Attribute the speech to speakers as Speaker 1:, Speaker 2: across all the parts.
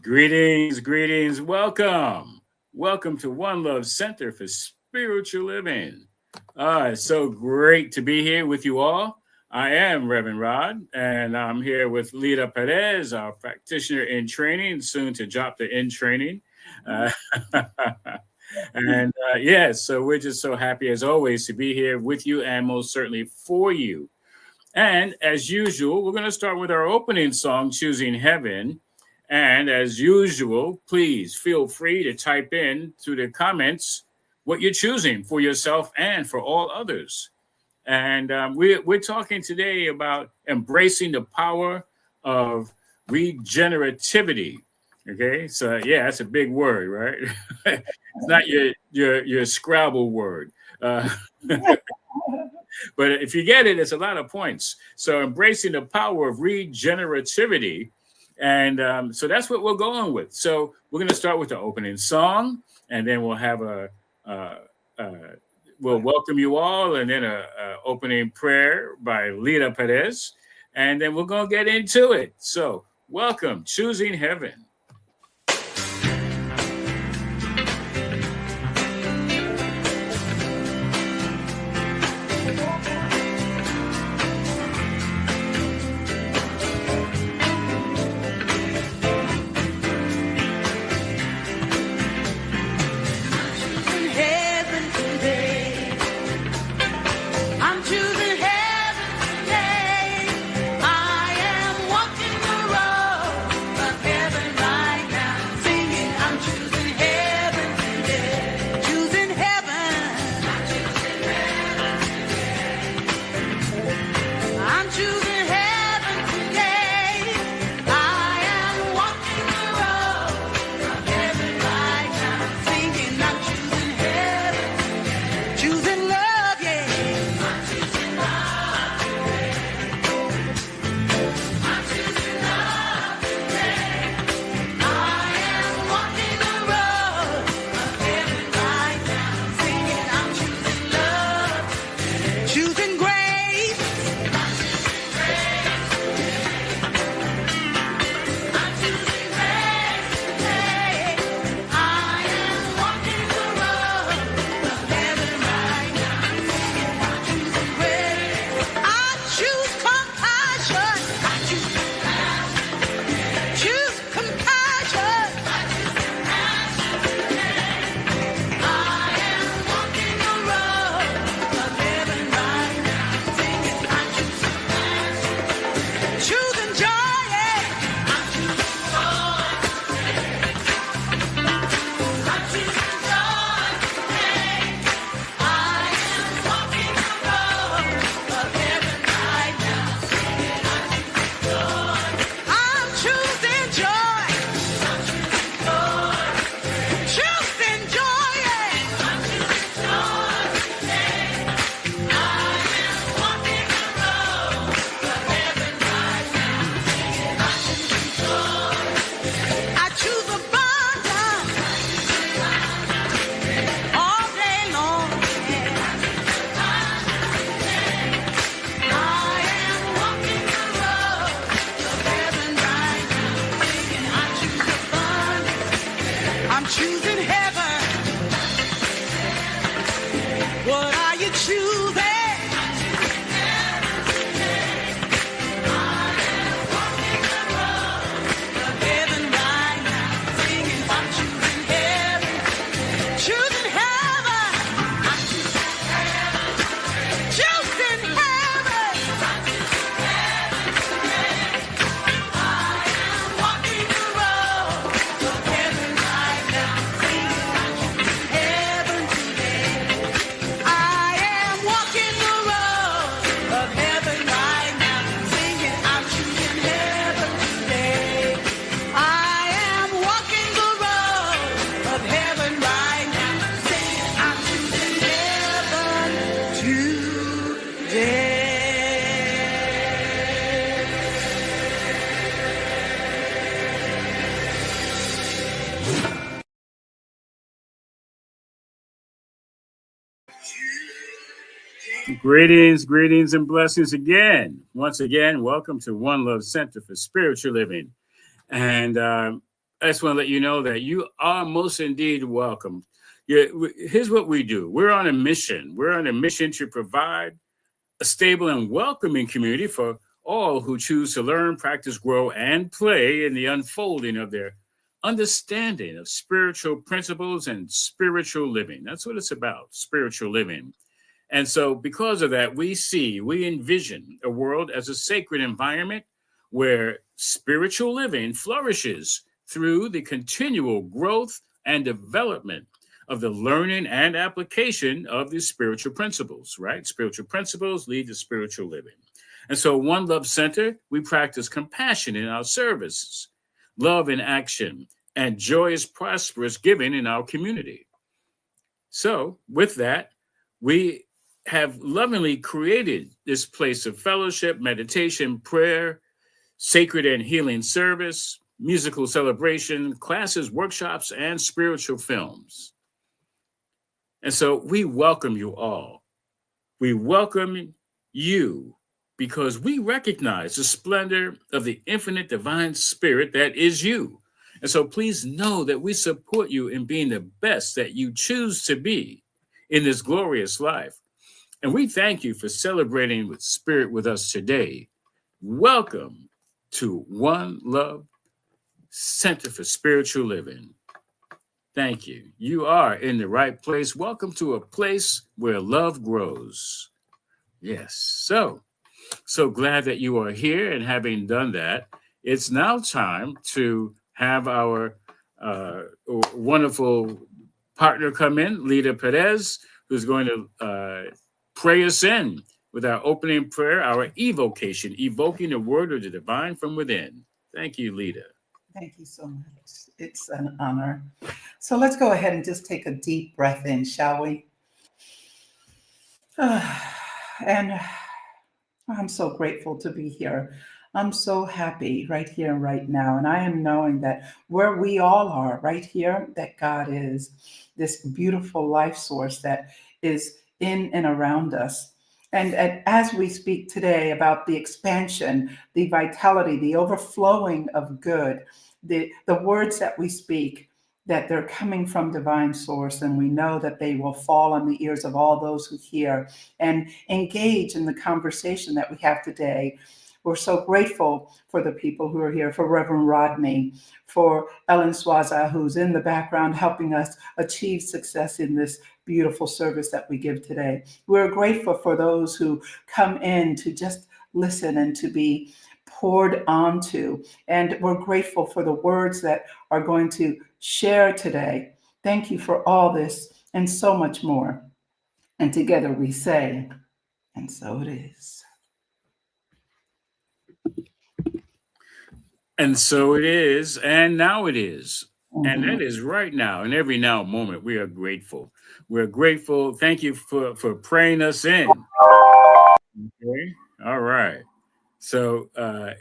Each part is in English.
Speaker 1: Greetings, greetings, welcome. Welcome to One Love Center for Spiritual Living. It's so great to be here with you all. I am Reverend Rod, and I'm here with Lita Perez, our practitioner in training, soon to drop the in training. Uh, yes, so we're just so happy as always to be here with you and most certainly for you. And as usual, we're going to start with our opening song, Choosing Heaven. And as usual, please feel free to type in through the comments what you're choosing for yourself and for all others. And we're talking today about embracing the power of regenerativity. Okay, so yeah, that's a big word, right? It's not your Scrabble word. But if you get it, it's a lot of points. So embracing the power of regenerativity. And so that's what we're going with. So we're going to start with the opening song, and then we'll have we'll welcome you all, and then a opening prayer by Lita Perez, and then we're going to get into it. So welcome, Choosing Heaven. Greetings, greetings, and blessings again. Once again, welcome to One Love Center for Spiritual Living. And I just want to let you know that you are most indeed welcome. Yeah, here's what we do. We're on a mission. We're on a mission to provide a stable and welcoming community for all who choose to learn, practice, grow, and play in the unfolding of their understanding of spiritual principles and spiritual living. That's what it's about, spiritual living. And so, because of that, we envision a world as a sacred environment where spiritual living flourishes through the continual growth and development of the learning and application of these spiritual principles, right? Spiritual principles lead to spiritual living. And so, One Love Center, we practice compassion in our services, love in action, and joyous, prosperous giving in our community. So, with that, we have lovingly created this place of fellowship, meditation, prayer, sacred and healing service, musical celebration, classes, workshops, and spiritual films. And so we welcome you all. We welcome you because we recognize the splendor of the infinite divine spirit that is you. And so please know that we support you in being the best that you choose to be in this glorious life. And we thank you for celebrating with spirit with us today. Welcome to One Love Center for Spiritual Living. Thank you. You are in the right place. Welcome to a place where love grows. Yes. So glad that you are here. And having done that, it's now time to have our wonderful partner come in, Lita Perez, who's going to pray us in with our opening prayer, our evocation, evoking the word of the divine from within. Thank you, Lita.
Speaker 2: Thank you so much. It's an honor. So let's go ahead and just take a deep breath in, shall we? And I'm so grateful to be here. I'm so happy right here and right now. And I am knowing that where we all are right here, that God is this beautiful life source that is in and around us. And as we speak today about the expansion, the vitality, the overflowing of good, the words that we speak, that they're coming from divine source, and we know that they will fall on the ears of all those who hear and engage in the conversation that we have today. We're so grateful for the people who are here, for Reverend Rodney, for Ellen Swaza, who's in the background helping us achieve success in this beautiful service that we give today. We're grateful for those who come in to just listen and to be poured onto. And we're grateful for the words that are going to share today. Thank you for all this and so much more. And together we say, and so it is.
Speaker 1: And so it is, and now it is. And
Speaker 2: Mhm.
Speaker 1: that is right now, in every now moment, we are grateful. We're grateful. Thank you for praying us in. Okay. All right. So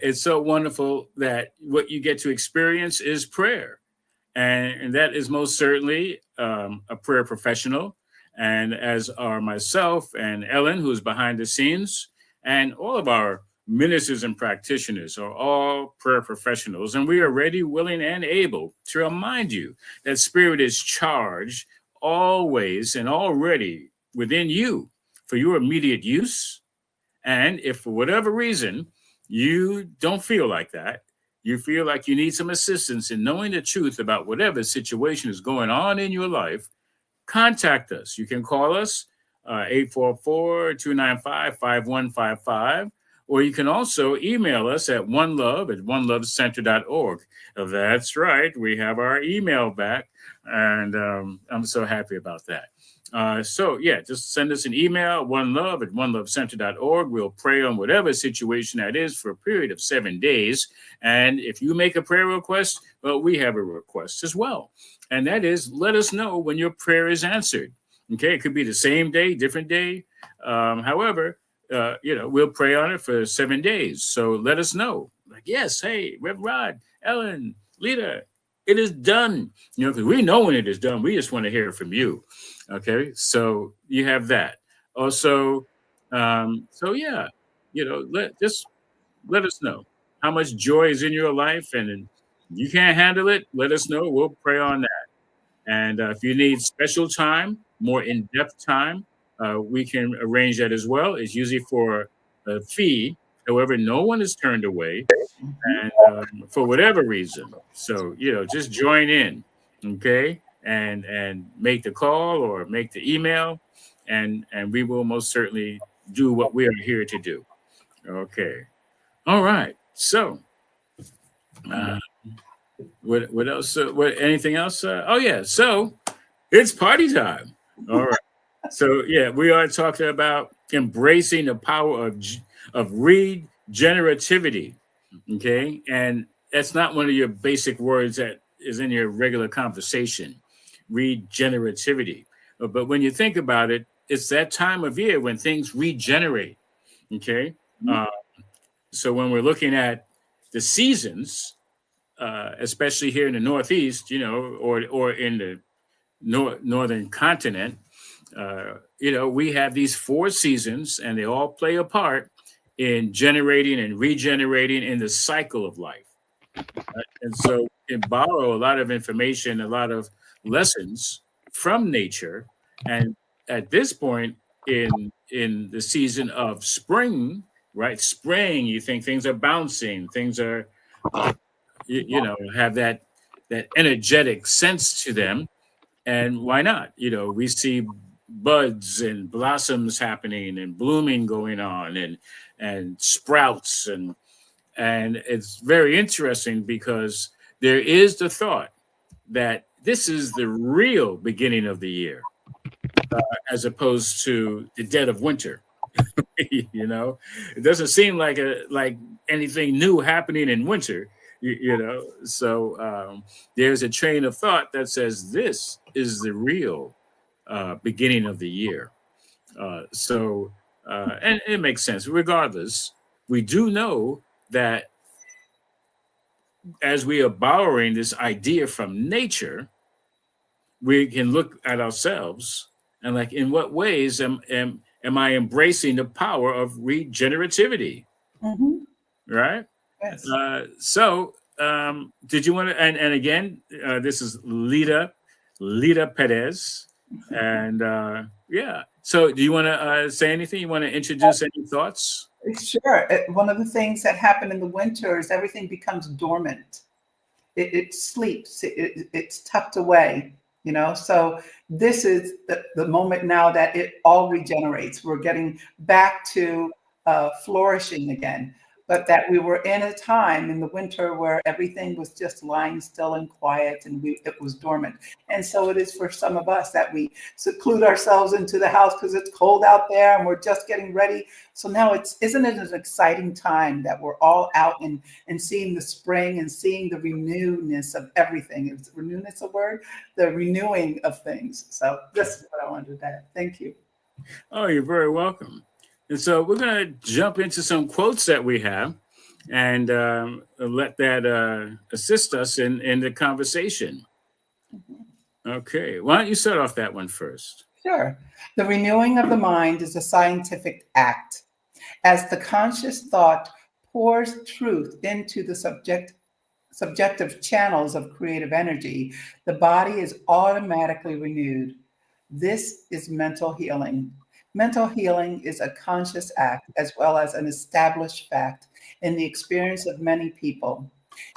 Speaker 1: it's so wonderful that what you get to experience is prayer. And that is most certainly a prayer professional. And as are myself and Ellen, who's behind the scenes, and all of our ministers and practitioners are all prayer professionals. And we are ready, willing, and able to remind you that spirit is charged always and already within you for your immediate use. And if for whatever reason you don't feel like that, you feel like you need some assistance in knowing the truth about whatever situation is going on in your life, contact us. You can call us 844-295-5155, or you can also email us at onelovecenter.org. That's right, we have our email back, and I'm so happy about that. So, yeah, just send us an email, onelovecenter.org. We'll pray on whatever situation that is for a period of 7 days. And if you make a prayer request, well, we have a request as well. And that is, let us know when your prayer is answered. Okay, it could be the same day, different day. However, we'll pray on it for 7 days. So let us know. Like, yes, hey, Rev Rod, Ellen, Lita, it is done. Because we know when it is done. We just want to hear it from you. Okay, so you have that. Also, so yeah, let us know how much joy is in your life, and You can't handle it, let us know. We'll pray on that. And if you need special time, more in depth time, we can arrange that as well. It's usually for a fee. However, no one is turned away,
Speaker 2: Mhm.
Speaker 1: and for whatever reason. So just join in, okay, and make the call or make the email, and we will most certainly do what we are here to do. Okay. All right. So, uh, what else? What anything else? Oh yeah. So it's party time. All right. So yeah, we are talking about embracing the power of regenerativity. Okay, and that's not one of your basic words that is in your regular conversation. Regenerativity, but when you think about it, it's that time of year when things regenerate. Okay, uh, so when we're looking at the seasons, especially here in the Northeast, or in the northern continent, we have these four seasons, and they all play a part in generating and regenerating in the cycle of life. And so you can borrow a lot of information, a lot of lessons from nature. And at this point in the season of spring, right? Spring, you think things are bouncing, things are, have that energetic sense to them, and why not? We see buds and blossoms happening and blooming going on, and sprouts, and it's very interesting because there is the thought that this is the real beginning of the year, as opposed to the dead of winter. It doesn't seem like anything new happening in winter. So there's a train of thought that says this is the real beginning of the year. And it makes sense. Regardless, we do know that as we are borrowing this idea from nature, we can look at ourselves and, like, in what ways am I embracing the power of regenerativity,
Speaker 2: Mhm.
Speaker 1: right?
Speaker 2: Yes.
Speaker 1: Did you want to? And again, this is Lita Perez, and yeah. So, do you want to say anything? You want to introduce any thoughts?
Speaker 2: Sure. One of the things that happen in the winter is everything becomes dormant. It sleeps. It's tucked away. So this is the moment now that it all regenerates. We're getting back to flourishing again. But that we were in a time in the winter where everything was just lying still and quiet, and it was dormant. And so it is for some of us that we seclude ourselves into the house because it's cold out there and we're just getting ready. So now isn't it an exciting time that we're all out and seeing the spring and seeing the renewness of everything? Is renewness a word? The renewing of things. So this is what I wanted to add. Thank you.
Speaker 1: Oh, you're very welcome. And so we're going to jump into some quotes that we have, and let that assist us in the conversation. Okay. Why don't you start off that one first?
Speaker 2: Sure. The renewing of the mind is a scientific act. As the conscious thought pours truth into the subjective channels of creative energy, the body is automatically renewed. This is mental healing. Mental healing is a conscious act as well as an established fact in the experience of many people.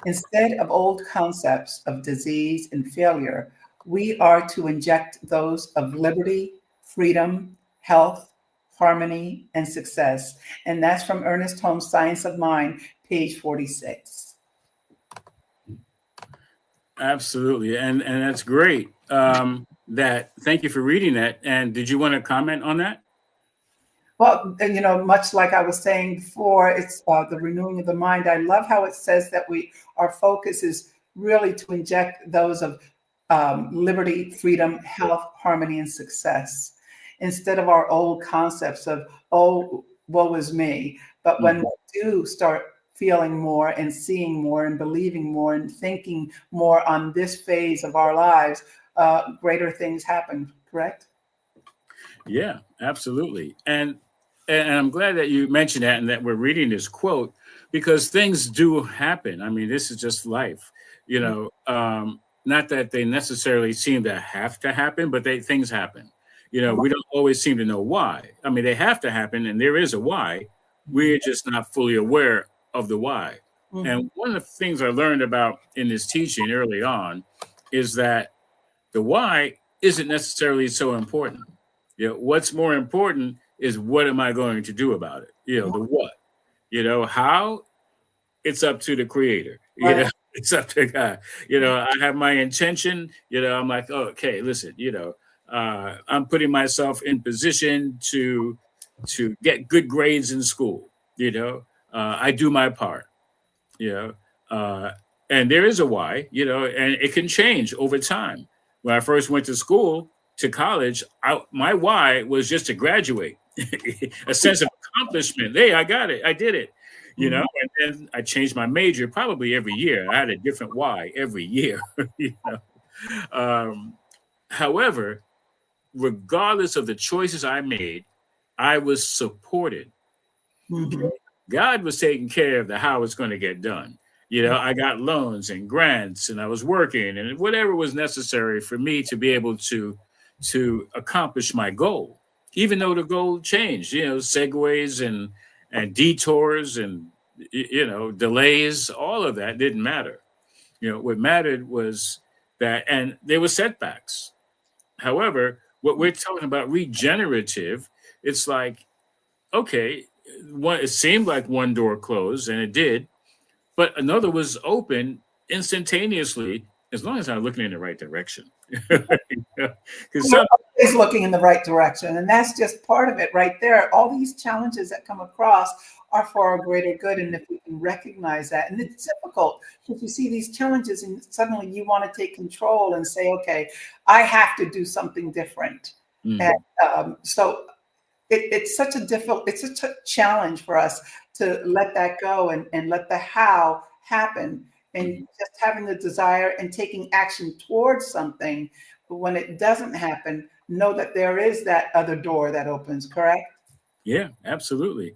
Speaker 2: Instead of old concepts of disease and failure, we are to inject those of liberty, freedom, health, harmony, and success. And that's from Ernest Holmes' Science of Mind, page 46.
Speaker 1: Absolutely, and that's great. That Thank you for reading that. And did you want to comment on that?
Speaker 2: Well, much like I was saying before, it's the renewing of the mind. I love how it says that our focus is really to inject those of liberty, freedom, health, harmony, and success, instead of our old concepts of, oh, woe is me. But when
Speaker 1: Mhm.
Speaker 2: we do start feeling more and seeing more and believing more and thinking more on this phase of our lives, greater things happen, correct?
Speaker 1: Yeah, absolutely. And I'm glad that you mentioned that and that we're reading this quote, because things do happen. I mean, this is just life, you know. Not that they necessarily seem to have to happen, but things happen. You know, we don't always seem to know why. I mean, they have to happen, and there is a why. We're just not fully aware of the why.
Speaker 2: Mhm.
Speaker 1: And one of the things I learned about in this teaching early on is that the why isn't necessarily so important. You know, what's more important is what am I going to do about it? You know, the what. You know, how, it's up to the creator. You
Speaker 2: Right.
Speaker 1: know, it's up to God. You know, I have my intention. You know, I'm like, oh, okay, listen. You know, I'm putting myself in position to get good grades in school. You know, I do my part. You know, uh, and there is a why. You know, and it can change over time. When I first went to school to college, my why was just to graduate, a sense of accomplishment. Hey, I got it. I did it. You know,
Speaker 2: Mhm.
Speaker 1: and then I changed my major probably every year. I had a different why every year. You know, um, however, regardless of the choices I made, I was supported.
Speaker 2: Mhm.
Speaker 1: God was taking care of the how it's going to get done. You know, I got loans and grants, and I was working, and whatever was necessary for me to be able to accomplish my goal, even though the goal changed. You know, segues and detours and you know delays. All of that didn't matter. You know, what mattered was that, and there were setbacks. However, what we're talking about regenerative, it's like okay, it seemed like one door closed, and it did, but another was open instantaneously as long as I'm looking in the right direction. Because
Speaker 2: We're
Speaker 1: some,
Speaker 2: always looking in the right direction, and that's just part of it right there. All these challenges that come across are for our greater good, and if we can recognize that, and it's difficult if you see these challenges and suddenly you want to take control and say, "Okay, I have to do something different," and
Speaker 1: mm,
Speaker 2: so it's such a difficult, it's such a challenge for us to let that go and let the how happen
Speaker 1: mm,
Speaker 2: and just having the desire and taking action towards something. But when it doesn't happen, know that there is that other door that opens, correct?
Speaker 1: yeah, absolutely.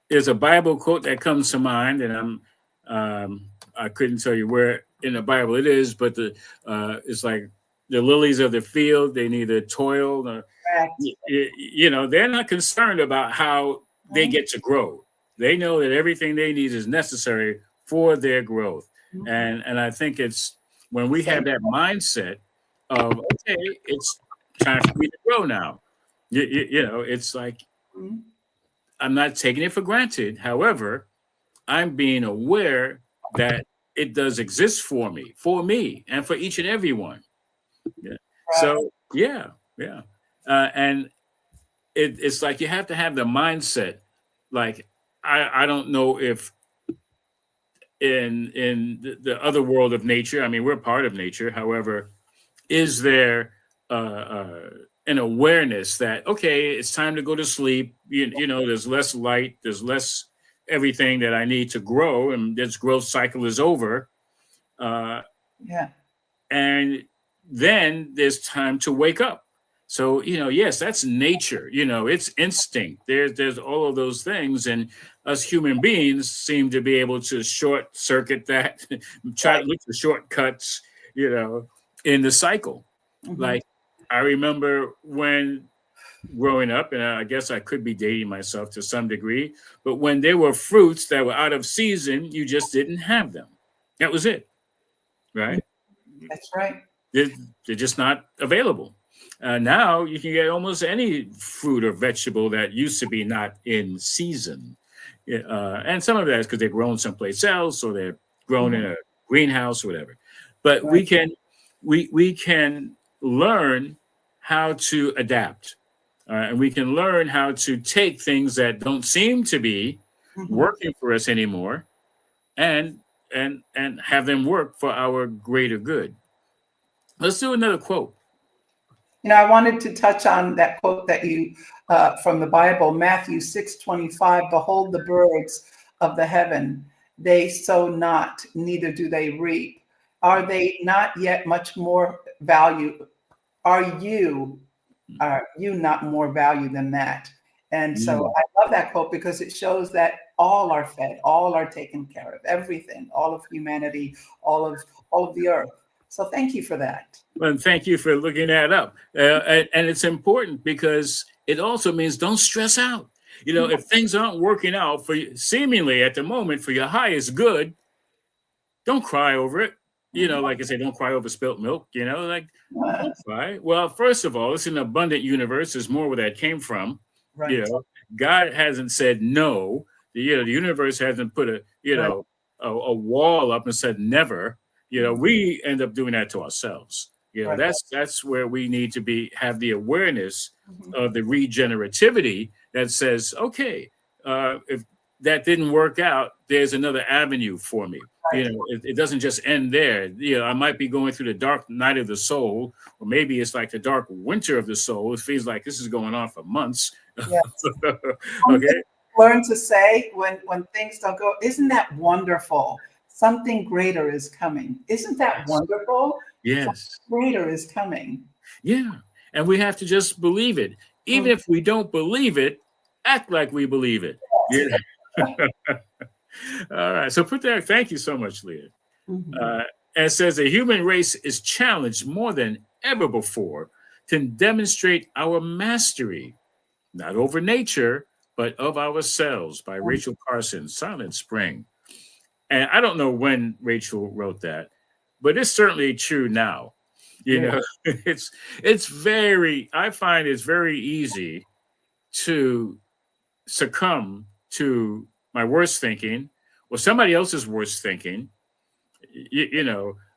Speaker 1: There's a Bible quote that comes to mind, and I couldn't tell you where in the Bible it is, but it's like the lilies of the field, they neither toil nor
Speaker 2: Correct.
Speaker 1: you know, they're not concerned about how they
Speaker 2: Mhm.
Speaker 1: get to grow. They know that everything they need is necessary for their growth.
Speaker 2: Mhm.
Speaker 1: And I think it's when we
Speaker 2: Same.
Speaker 1: have that mindset of, okay, it's time for me to grow now. You know, it's like
Speaker 2: Mhm.
Speaker 1: I'm not taking it for granted. However, I'm being aware that it does exist for me, and for each and every one. Yeah.
Speaker 2: Right.
Speaker 1: So, yeah, yeah. And it's like you have to have the mindset. Like I don't know if in the other world of nature, I mean we're part of nature. However, is there an awareness that okay, it's time to go to sleep? You know, there's less light, there's less everything that I need to grow, and this growth cycle is over. Uh,
Speaker 2: Yeah.
Speaker 1: and then there's time to wake up. So you know, yes, that's nature. You know, it's instinct. There's all of those things, and us human beings seem to be able to short circuit that, try to
Speaker 2: Right.
Speaker 1: look for shortcuts. You know, in the cycle.
Speaker 2: Mhm.
Speaker 1: Like I remember when growing up, and I guess I could be dating myself to some degree, but when there were fruits that were out of season, you just didn't have them. That was it, right?
Speaker 2: That's right.
Speaker 1: They're, they're just not available. Now you can get almost any fruit or vegetable that used to be not in season. Yeah, and some of that is because they're grown someplace else or they're grown
Speaker 2: Mhm.
Speaker 1: in a greenhouse or whatever. But
Speaker 2: Right.
Speaker 1: we can learn how to adapt, and we can learn how to take things that don't seem to be
Speaker 2: Mhm.
Speaker 1: working for us anymore and and have them work for our greater good. Let's do another quote.
Speaker 2: I wanted to touch on that quote that you from the Bible, Matthew 6:25. Behold the birds of the heaven, they sow not, neither do they reap. Are they not yet much more value? Are you not more value than that? And
Speaker 1: Yeah.
Speaker 2: so I love that quote because it shows that all are fed, all are taken care of, everything, all of humanity, all of the earth. So thank you for that.
Speaker 1: Well, thank you for looking that up. And it's important because it also means don't stress out. If things aren't working out for you, seemingly at the moment for your highest good, don't cry over it. Like I say, don't cry over spilt milk. Like don't cry. Well, first of all, it's an abundant universe. There's more where that came from. You
Speaker 2: Right,
Speaker 1: know, God hasn't said no. The universe hasn't put
Speaker 2: right.
Speaker 1: a wall up and said never.
Speaker 2: Mhm.
Speaker 1: We end up doing that to ourselves.
Speaker 2: Right.
Speaker 1: That's where we need to have the awareness
Speaker 2: Mhm.
Speaker 1: of the regenerativity that says, okay, if that didn't work out, there's another avenue for me.
Speaker 2: Right.
Speaker 1: It doesn't just end there. I might be going through the dark night of the soul, or maybe it's like the dark winter of the soul. It feels like this is going on for months.
Speaker 2: Yes.
Speaker 1: Okay.
Speaker 2: Learn to say when things don't go, isn't that wonderful? Something greater is coming. Isn't that
Speaker 1: Yes.
Speaker 2: wonderful? Something
Speaker 1: Yes.
Speaker 2: greater is coming.
Speaker 1: Yeah. And we have to just believe it. Even
Speaker 2: Mm.
Speaker 1: if we don't believe it, act like we believe it. Yeah. All right. So put that. Thank you so much, Leah.
Speaker 2: Mhm.
Speaker 1: Uh, and it says the human race is challenged more than ever before to demonstrate our mastery, not over nature, but of ourselves, by Rachel Carson, Silent Spring. And I don't know when Rachel wrote that, but it's certainly true now. You
Speaker 2: Yeah.
Speaker 1: know, it's very, I find it's very easy to succumb to my worst thinking or somebody else's worst thinking.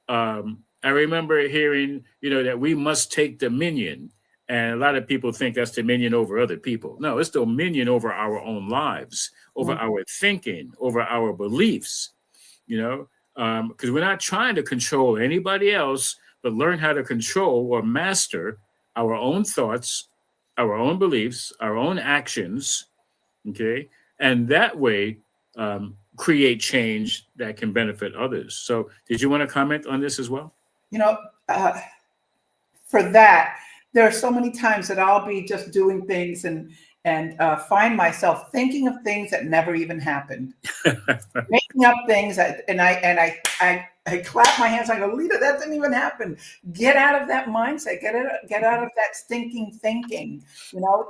Speaker 1: I remember hearing, that we must take dominion. And a lot of people think that's dominion over other people. No, it's dominion over our own lives, over
Speaker 2: Mhm.
Speaker 1: our thinking, over our beliefs, because we're not trying to control anybody else, but learn how to control or master our own thoughts, our own beliefs, our own actions. Okay. And that way, create change that can benefit others. So, did you want to comment on this as well?
Speaker 2: You know, uh, for that, there are so many times that I'll be just doing things and find myself thinking of things that never even happened, making up things that, and I clap my hands. I go, Lita, that didn't even happen. Get out of that mindset. Get out of that stinking thinking.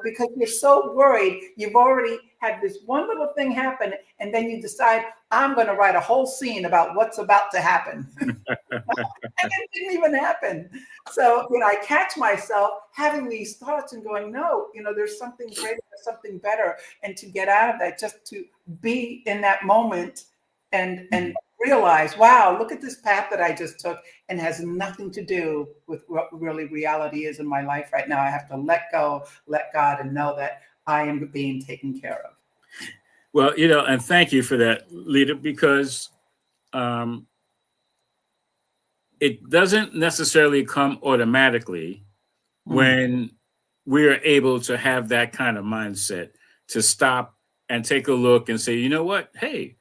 Speaker 2: Because you're so worried. You've already had this one little thing happen, and then you decide I'm going to write a whole scene about what's about to happen, and it didn't even happen. So I catch myself having these thoughts and going, no, there's something greater, there's something better, and to get out of that, just to be in that moment and realize, wow, look at this path that I just took and has nothing to do with what really reality is in my life right now. I have to let go, let God, and know that I am being taken care of.
Speaker 1: Well, and thank you for that, Lita, because um, it doesn't necessarily come automatically
Speaker 2: Mm,
Speaker 1: when we are able to have that kind of mindset to stop and take a look and say, you know what? Hey,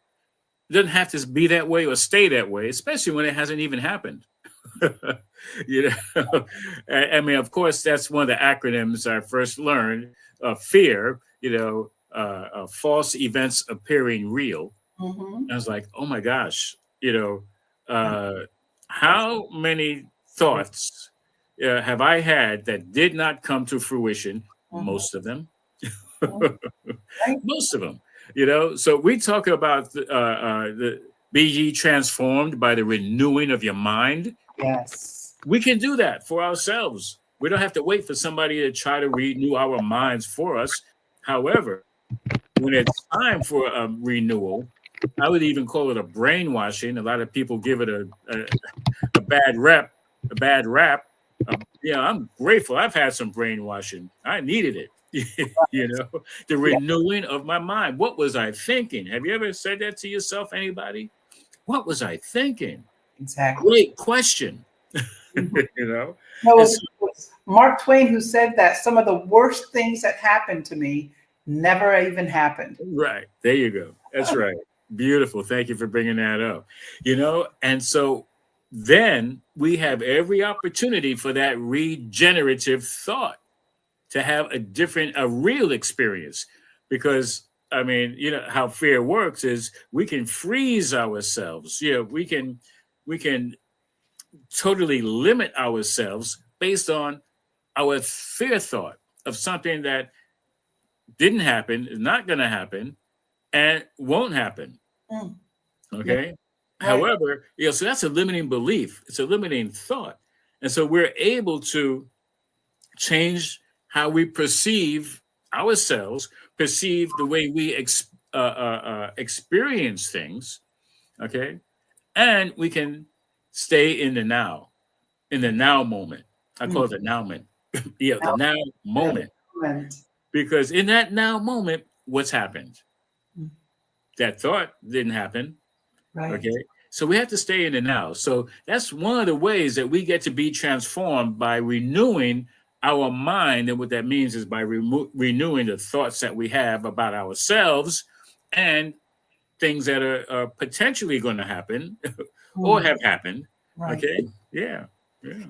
Speaker 1: it doesn't have to be that way or stay that way, especially when it hasn't even happened. you know, I mean, of course, that's one of the acronyms I first learned. Fear, false events appearing real.
Speaker 2: mhm.
Speaker 1: I was like, oh my gosh,
Speaker 2: Yeah,
Speaker 1: uh,
Speaker 2: that's
Speaker 1: how many
Speaker 2: true.
Speaker 1: thoughts have I had that did not come to fruition?
Speaker 2: Mhm,
Speaker 1: Most of them.
Speaker 2: mhm. Right?
Speaker 1: Most of them. So we talk about the be ye transformed by the renewing of your mind.
Speaker 2: Yes.
Speaker 1: We can do that for ourselves. We don't have to wait for somebody to try to renew our minds for us. However, when it's time for a renewal, I would even call it a brainwashing. A lot of people give it a bad rep, a bad rap. I'm grateful. I've had some brainwashing. I needed it. The
Speaker 2: Yeah,
Speaker 1: renewing of my mind. What was I thinking? Have you ever said that to yourself, anybody? What was I thinking?
Speaker 2: exactly.
Speaker 1: Great question.
Speaker 2: Mhm.
Speaker 1: you know,
Speaker 2: No,
Speaker 1: and
Speaker 2: it
Speaker 1: so,
Speaker 2: was Mark Twain who said that some of the worst things that happened to me never even happened.
Speaker 1: right there you go. That's right. Beautiful. Thank you for bringing that up. And so then we have every opportunity for that regenerative thought to have a real experience. Because I mean, how fear works is we can freeze ourselves. We can totally limit ourselves based on our fear thought of something that didn't happen, is not going to happen, and won't happen.
Speaker 2: Mm. Yeah.
Speaker 1: Okay.
Speaker 2: Right.
Speaker 1: However, so that's a limiting belief. It's a limiting thought. And so we're able to change how we perceive ourselves, perceive the way we experience things. Okay. And we can stay in the now moment. I
Speaker 2: Mm.
Speaker 1: call it the now moment. Yeah, the
Speaker 2: Now,
Speaker 1: now
Speaker 2: yeah, the
Speaker 1: moment.
Speaker 2: moment.
Speaker 1: Because in that now moment, what's happened?
Speaker 2: Mm.
Speaker 1: That thought didn't happen.
Speaker 2: Right.
Speaker 1: Okay. So we have to stay in the now. So that's one of the ways that we get to be transformed by renewing our mind. And what that means is by renewing the thoughts that we have about ourselves and things that are potentially going to happen or
Speaker 2: Mm.
Speaker 1: have happened.
Speaker 2: Right.
Speaker 1: Okay. Yeah. Yeah.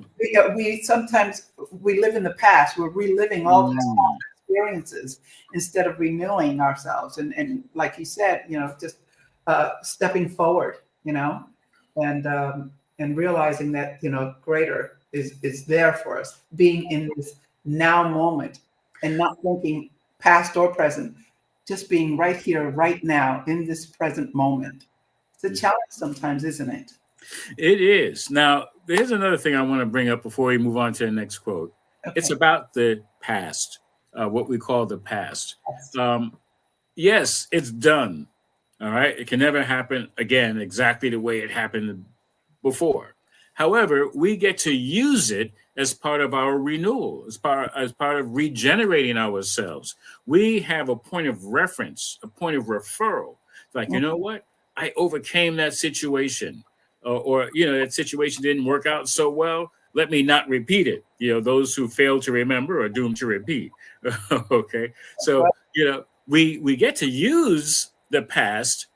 Speaker 2: We sometimes we live in the past. We're reliving all these
Speaker 1: Mm.
Speaker 2: experiences instead of renewing ourselves. And like you said, just stepping forward, and realizing that greater is there for us. Being in this now moment and not thinking past or present, just being right here, right now, in this present moment. It's a challenge sometimes, isn't it?
Speaker 1: It is. Now, there's another thing I want to bring up before we move on to the next quote. It's
Speaker 2: Okay.
Speaker 1: about the past, what we call the past.
Speaker 2: Yes.
Speaker 1: Um, yes, it's done. All right. It can never happen again exactly the way it happened before. However, we get to use it as part of our renewal, as part of regenerating ourselves. We have a point of reference, a point of referral. Like, you know what? I overcame that situation, or that situation didn't work out so well. Let me not repeat it. Those who fail to remember are doomed to repeat. Okay, so we get to use the past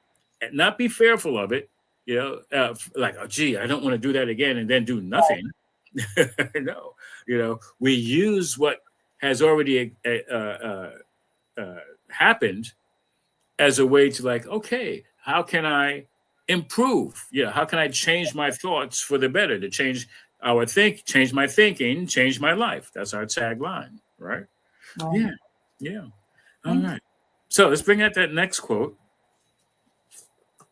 Speaker 1: and not be fearful of it, like, oh, gee, I don't want to do that again and then do nothing. No, we use what has already happened as a way to, like, okay, how can I improve? How can I change my thoughts for the better, to change my thinking, change my life? That's our tagline, right?
Speaker 2: Right.
Speaker 1: Yeah, yeah. All right. So let's bring out that next quote.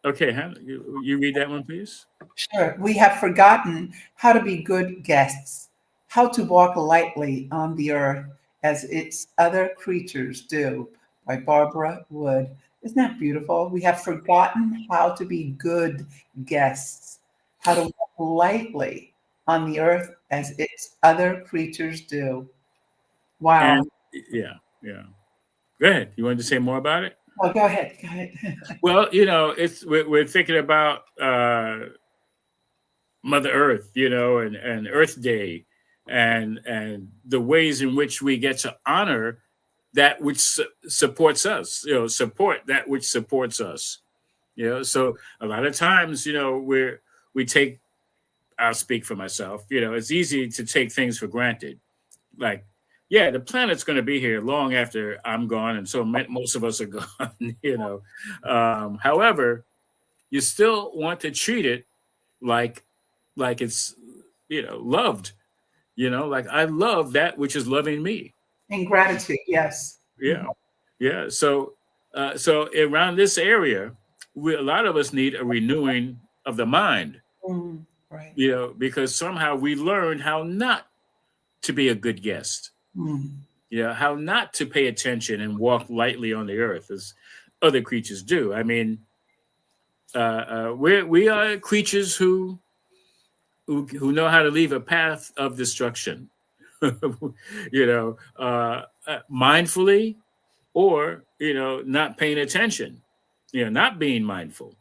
Speaker 1: Okay, Hannah, you read that one, please.
Speaker 2: Sure. We have forgotten how to be good guests, how to walk lightly on the earth as its other creatures do, by Barbara Wood. Isn't that beautiful? We have forgotten how to be good guests, how to walk lightly on the earth as its other creatures do. Wow.
Speaker 1: And yeah, yeah. Go ahead. You wanted to say more about it?
Speaker 2: Oh, go ahead. Go ahead.
Speaker 1: Well, we're thinking about Mother Earth, and Earth Day, and the ways in which we get to honor that which supports us, support that which supports us. So a lot of times, we take. I'll speak for myself. It's easy to take things for granted. Like, yeah, the planet's going to be here long after I'm gone, and so most of us are gone. However, you still want to treat it like it's loved. Like, I love that which is loving me.
Speaker 2: In gratitude, yes.
Speaker 1: Yeah, yeah. So around this area, a lot of us need a renewing of the mind.
Speaker 2: Mhm. Right.
Speaker 1: Because somehow we learned how not to be a good guest.
Speaker 2: Mm.
Speaker 1: How not to pay attention and walk lightly on the earth as other creatures do. I mean, we are creatures who know how to leave a path of destruction, mindfully, or not paying attention, not being mindful.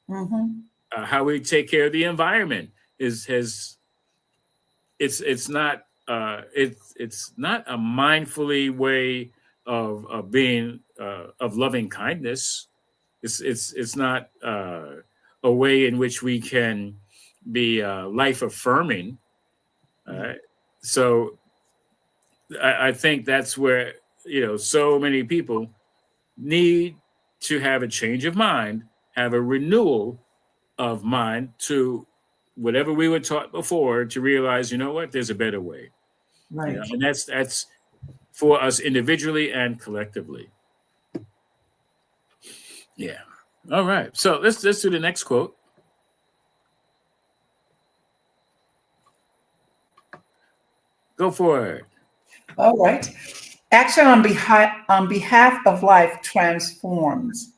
Speaker 2: Hmm.
Speaker 1: How we take care of the environment is has it's not it's not a mindfully way of being of loving kindness. It's not a way in which we can be life affirming. So I think that's where, so many people need to have a change of mind, have a renewal of mind to whatever we were taught before, to realize, you know what, there's a better way.
Speaker 2: Right.
Speaker 1: And that's for us individually and collectively. Yeah. All right. So let's do the next quote. Go for it.
Speaker 2: All right. Action on behalf of life transforms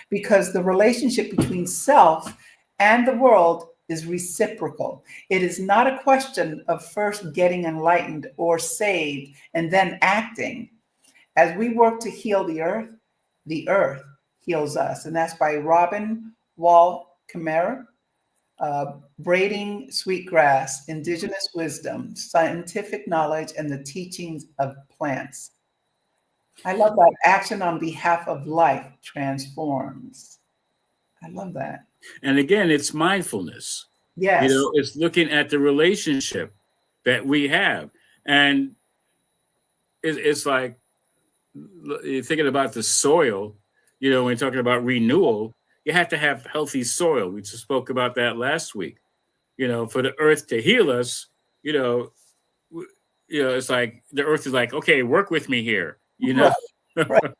Speaker 2: because the relationship between self and the world is reciprocal. It is not a question of first getting enlightened or saved and then acting. As we work to heal the earth heals us. And that's by Robin Wall Kimmerer. Braiding Sweetgrass, Indigenous Wisdom, Scientific Knowledge, and the Teachings of Plants. I love that. Action on behalf of life transforms. I love that.
Speaker 1: And again, it's mindfulness.
Speaker 2: Yes.
Speaker 1: It's looking at the relationship that we have. And it's like you're thinking about the soil, when you're talking about renewal, you have to have healthy soil. We just spoke about that last week. For the earth to heal us, you know, it's like the earth is like, okay, work with me here,
Speaker 2: Right, right.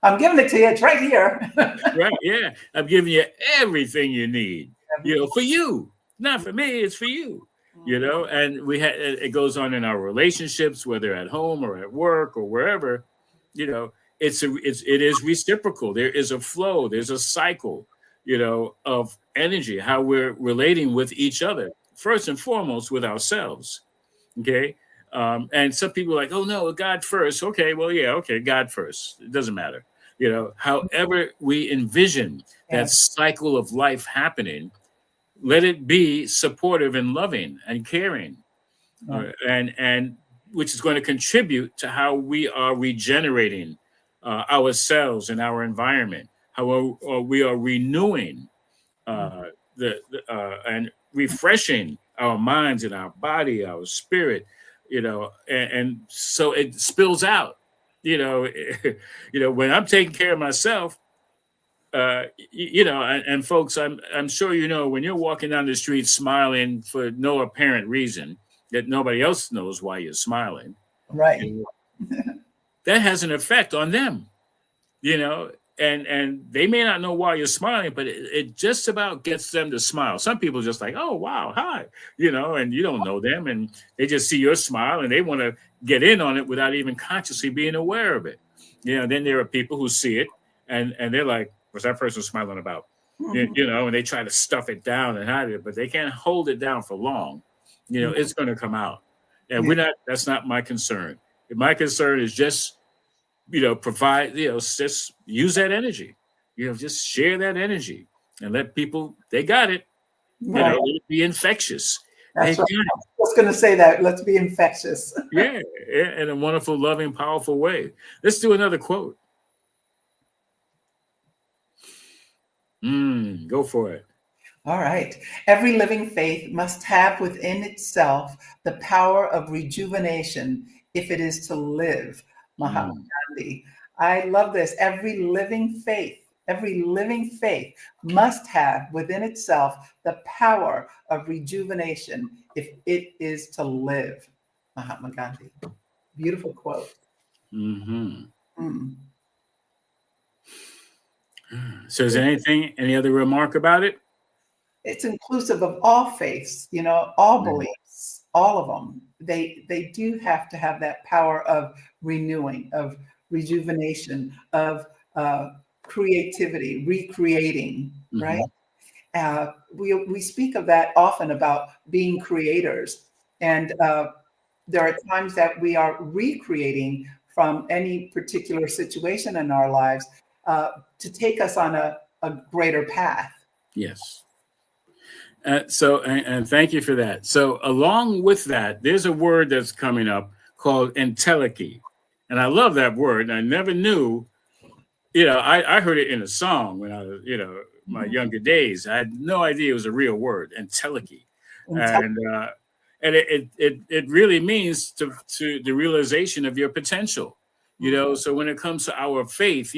Speaker 2: I'm giving it to you. It's right here.
Speaker 1: Right? Yeah, I'm giving you everything you need.
Speaker 2: Everything.
Speaker 1: For you, not for me. It's for you. And it goes on in our relationships, whether at home or at work or wherever. You know, it is reciprocal. There is a flow. There's a cycle. Of energy, how we're relating with each other. First and foremost, with ourselves. Okay. And some people are like, oh no, God first. Okay, well, yeah, okay, God first. It doesn't matter. However we envision that
Speaker 2: Yes.
Speaker 1: cycle of life happening, let it be supportive and loving and caring,
Speaker 2: Yeah.
Speaker 1: and which is going to contribute to how we are regenerating ourselves and our environment, how we are renewing and refreshing our minds and our body, our spirit, and so it spills out. You know, when I'm taking care of myself, and folks, I'm sure when you're walking down the street smiling for no apparent reason that nobody else knows why you're smiling,
Speaker 2: Right.
Speaker 1: you that has an effect on them. you know and they may not know why you're smiling, but it just about gets them to smile. Some people just like, oh wow, hi, and you don't know them, and they just see your smile and they want to get in on it without even consciously being aware of it. Then there are people who see it, and they're like, what's that person smiling about? And they try to stuff it down and hide it, but they can't hold it down for long. It's going to come out. And
Speaker 2: Yeah.
Speaker 1: that's not my concern. My concern is just provide, just use that energy, just share that energy and let people, they got it,
Speaker 2: Right.
Speaker 1: let it be infectious. They
Speaker 2: That's
Speaker 1: got
Speaker 2: right. I
Speaker 1: it.
Speaker 2: was going to say that. Let's be infectious.
Speaker 1: Yeah, in a wonderful, loving, powerful way. Let's do another quote. Go for it.
Speaker 2: All right. Every living faith must have within itself the power of rejuvenation if it is to live. Mahatma
Speaker 1: Mm,
Speaker 2: Gandhi. I love this. Every living faith must have within itself the power of rejuvenation if it is to live. Mahatma Gandhi. Beautiful quote.
Speaker 1: hmm
Speaker 2: Mm.
Speaker 1: So is there any other remark about it?
Speaker 2: It's inclusive of all faiths, all
Speaker 1: Mhm.
Speaker 2: beliefs, all of them. They do have to have that power of renewing, of rejuvenation, of creativity, recreating, right?
Speaker 1: Mhm.
Speaker 2: We speak of that often about being creators, and there are times that we are recreating from any particular situation in our lives to take us on a greater path.
Speaker 1: Yes. And thank you for that. So along with that, there's a word that's coming up called entelechy. And I love that word. And I never knew, I heard it in a song when I was, my
Speaker 2: Mhm.
Speaker 1: younger days. I had no idea it was a real word, entelechy. And and it really means to the realization of your potential. So when it comes to our faith,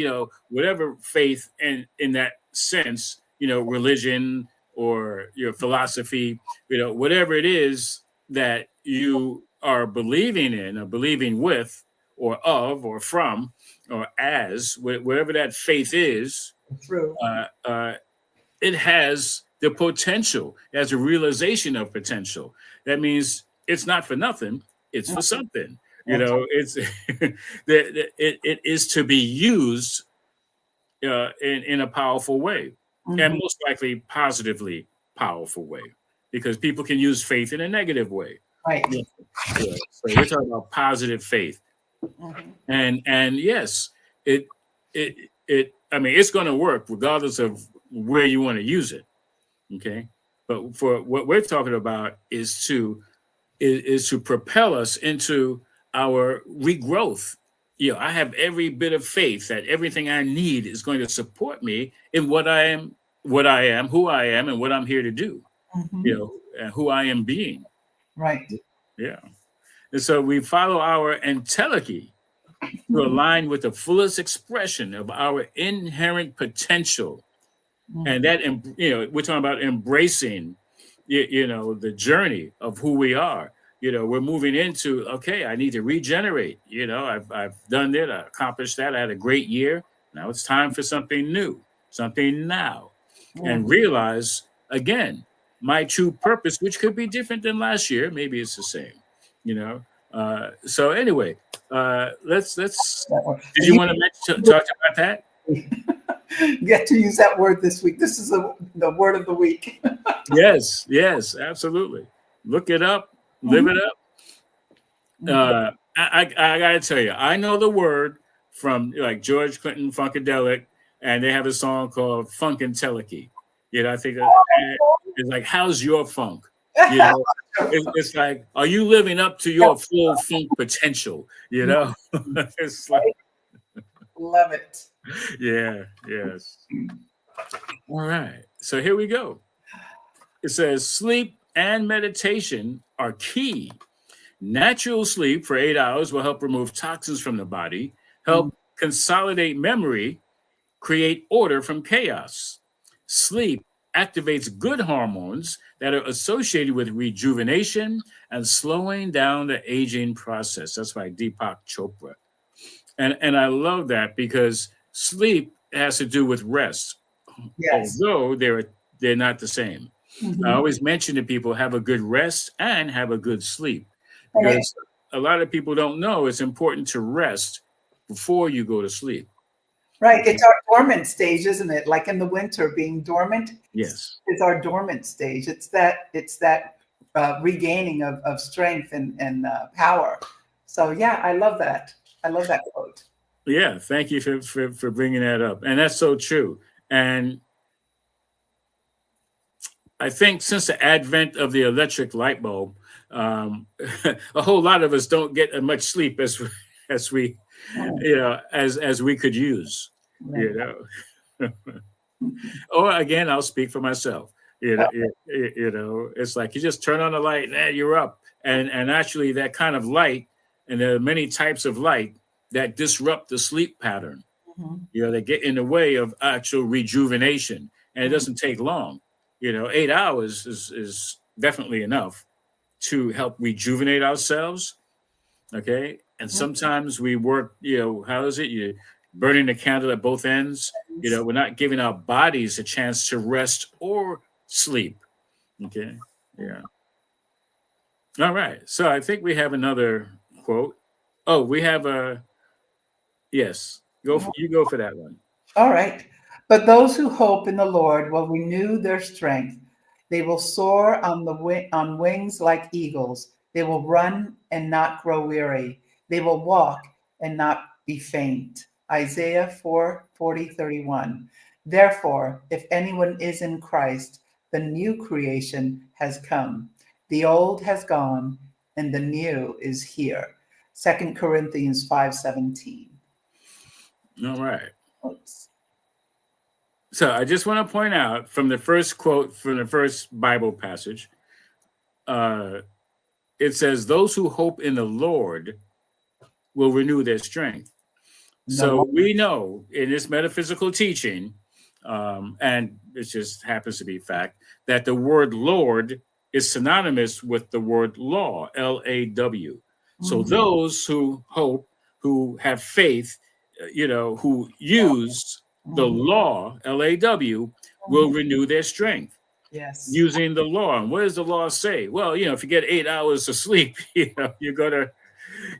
Speaker 1: whatever faith in that sense, religion or your philosophy, whatever it is that you are believing in or believing with or of or from or as whatever that faith is,
Speaker 2: True.
Speaker 1: it has the potential, it has a realization of potential. That means it's not for nothing, it's for something.
Speaker 2: That's
Speaker 1: It's it is to be used in a powerful way, and
Speaker 2: mhm.
Speaker 1: most likely positively powerful way, because people can use faith in a negative way.
Speaker 2: Right.
Speaker 1: Yeah. So we're talking about positive faith,
Speaker 2: Mhm.
Speaker 1: and yes, it it. I mean, it's going to work regardless of where you want to use it. Okay, but for what we're talking about is to propel us into our regrowth. I have every bit of faith that everything I need is going to support me in what I am, who I am, and what I'm here to do.
Speaker 2: Mhm.
Speaker 1: And who I am being.
Speaker 2: Right.
Speaker 1: Yeah, and so we follow our entelechy to
Speaker 2: Mhm.
Speaker 1: align with the fullest expression of our inherent potential. And
Speaker 2: Mhm.
Speaker 1: that, we're talking about embracing the journey of who we are. We're moving into, okay, I need to regenerate. I've done it, I accomplished that, I had a great year. Now it's time for something new, something now. And
Speaker 2: Mhm.
Speaker 1: realize again my true purpose, which could be different than last year, maybe it's the same. you know so anyway, let's
Speaker 2: That one.
Speaker 1: did
Speaker 2: And
Speaker 1: you want to talk about that?
Speaker 2: you get to use that word this week. This is the word of the week.
Speaker 1: Yes, yes, absolutely. Look it up, live it
Speaker 2: Mhm.
Speaker 1: up.
Speaker 2: Mhm.
Speaker 1: I gotta tell you, I know the word from like George Clinton Funkadelic, and they have a song called Funkadelicy. I think it's like, how's your funk? You know, it's like, are you living up to your full funk potential? It's like,
Speaker 2: Love it.
Speaker 1: yeah, yes. All right, so here we go. It says sleep and meditation are key. Natural sleep for 8 hours will help remove toxins from the body,
Speaker 2: Mhm.
Speaker 1: help consolidate memory, create order from chaos. Sleep activates good hormones that are associated with rejuvenation and slowing down the aging process. That's by Deepak Chopra. And I love that because sleep has to do with rest,
Speaker 2: Yes.
Speaker 1: although they're not the same. I
Speaker 2: Mhm.
Speaker 1: always mention to people, have a good rest and have a good sleep,
Speaker 2: And it,
Speaker 1: because a lot of people don't know it's important to rest before you go to sleep.
Speaker 2: right.
Speaker 1: Okay.
Speaker 2: It's our dormant stage, isn't it? Like in the winter, being dormant
Speaker 1: Yes.
Speaker 2: is our dormant stage. It's that regaining of strength and power. So yeah, I love that. I love that quote.
Speaker 1: Yeah. Thank you for bringing that up. And that's so true. And I think since the advent of the electric light bulb, a whole lot of us don't get as much sleep as we
Speaker 2: Mm,
Speaker 1: as we could use.
Speaker 2: right.
Speaker 1: You know. Or again, I'll speak for myself. It's like you just turn on the light and you're up. And actually, that kind of light, and there are many types of light that disrupt the sleep pattern.
Speaker 2: Mhm.
Speaker 1: They get in the way of actual rejuvenation, and it
Speaker 2: Mhm.
Speaker 1: doesn't take long. 8 hours is definitely enough to help rejuvenate ourselves. Okay, and sometimes we work. How is it? You burning the candle at both ends. We're not giving our bodies a chance to rest or sleep. Okay, yeah. All right. So I think we have another quote. Oh, we have a yes. You go for that one.
Speaker 2: All right. But those who hope in the Lord will renew their strength. They will soar on wings like eagles. They will run and not grow weary. They will walk and not be faint. Isaiah 4:40-31. Therefore, if anyone is in Christ, the new creation has come. The old has gone and the new is here. 2 Corinthians 5:17.
Speaker 1: All right. So I just want to point out from the first quote from the first Bible passage, uh, it says, those who hope in the Lord will renew their strength.
Speaker 2: The
Speaker 1: So
Speaker 2: Lord.
Speaker 1: we know in this metaphysical teaching, and it just happens to be fact, that the word Lord is synonymous with the word law, Law. So
Speaker 2: Mhm.
Speaker 1: those who hope, who have faith, who use the
Speaker 2: Mhm.
Speaker 1: law, Law, will
Speaker 2: Mhm.
Speaker 1: renew their strength
Speaker 2: Yes.
Speaker 1: using the law. And what does the law say? Well, if you get 8 hours of sleep, you're gonna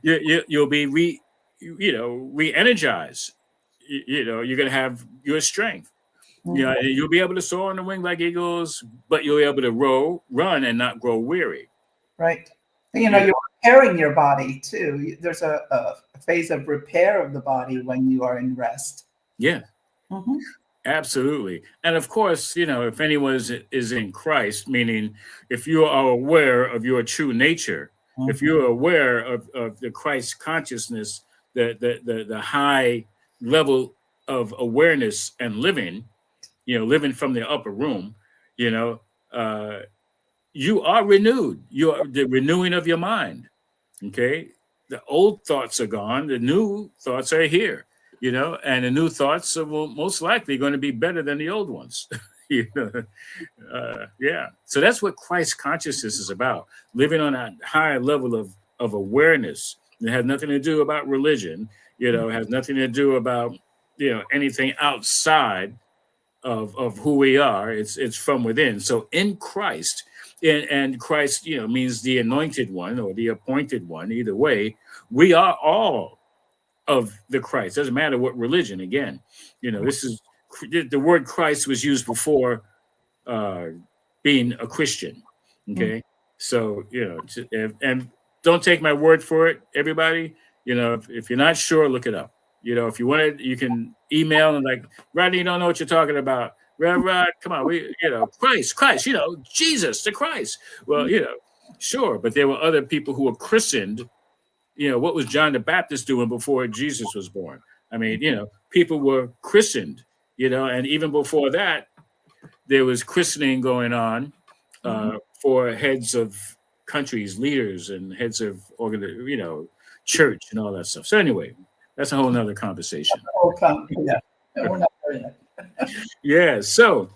Speaker 1: you'll be re-energized. You're gonna have your strength.
Speaker 2: Mhm.
Speaker 1: And you'll be able to soar on the wing like eagles, but you'll be able to run, and not grow weary.
Speaker 2: Right.
Speaker 1: You
Speaker 2: You're repairing your body too. There's a phase of repair of the body when you are in rest.
Speaker 1: Yeah,
Speaker 2: Mhm.
Speaker 1: absolutely. And of course, if anyone is in Christ, meaning if you are aware of your true nature, if
Speaker 2: Mhm.
Speaker 1: you're aware of the Christ consciousness, the high level of awareness and living, living from the upper room, you know, uh, you are renewed. You are the renewing of your mind. Okay. The old thoughts are gone. The new thoughts are here, and the new thoughts are most likely going to be better than the old ones. you know, yeah. So that's what Christ consciousness is about, living on a higher level of awareness. It has nothing to do about religion, it has nothing to do about, anything outside of who we are. It's from within. So in Christ, and Christ, means the anointed one or the appointed one. Either way, we are all of the Christ. Doesn't matter what religion. Again, this is the word Christ was used before uh, being a Christian.
Speaker 2: Mhm.
Speaker 1: Okay, so and don't take my word for it, everybody. If you're not sure, look it up. If you want it, you can email and like, Rodney, you don't know what you're talking about. Rod, come on, Christ, Jesus, the Christ. Well, sure, but there were other people who were christened. What was John the Baptist doing before Jesus was born? I mean, people were christened. And even before that, there was christening going on
Speaker 2: Mhm.
Speaker 1: for heads of countries, leaders, and heads of church and all that stuff. So anyway, that's a whole nother conversation.
Speaker 2: Yeah. No, we're not there yet.
Speaker 1: Yeah. So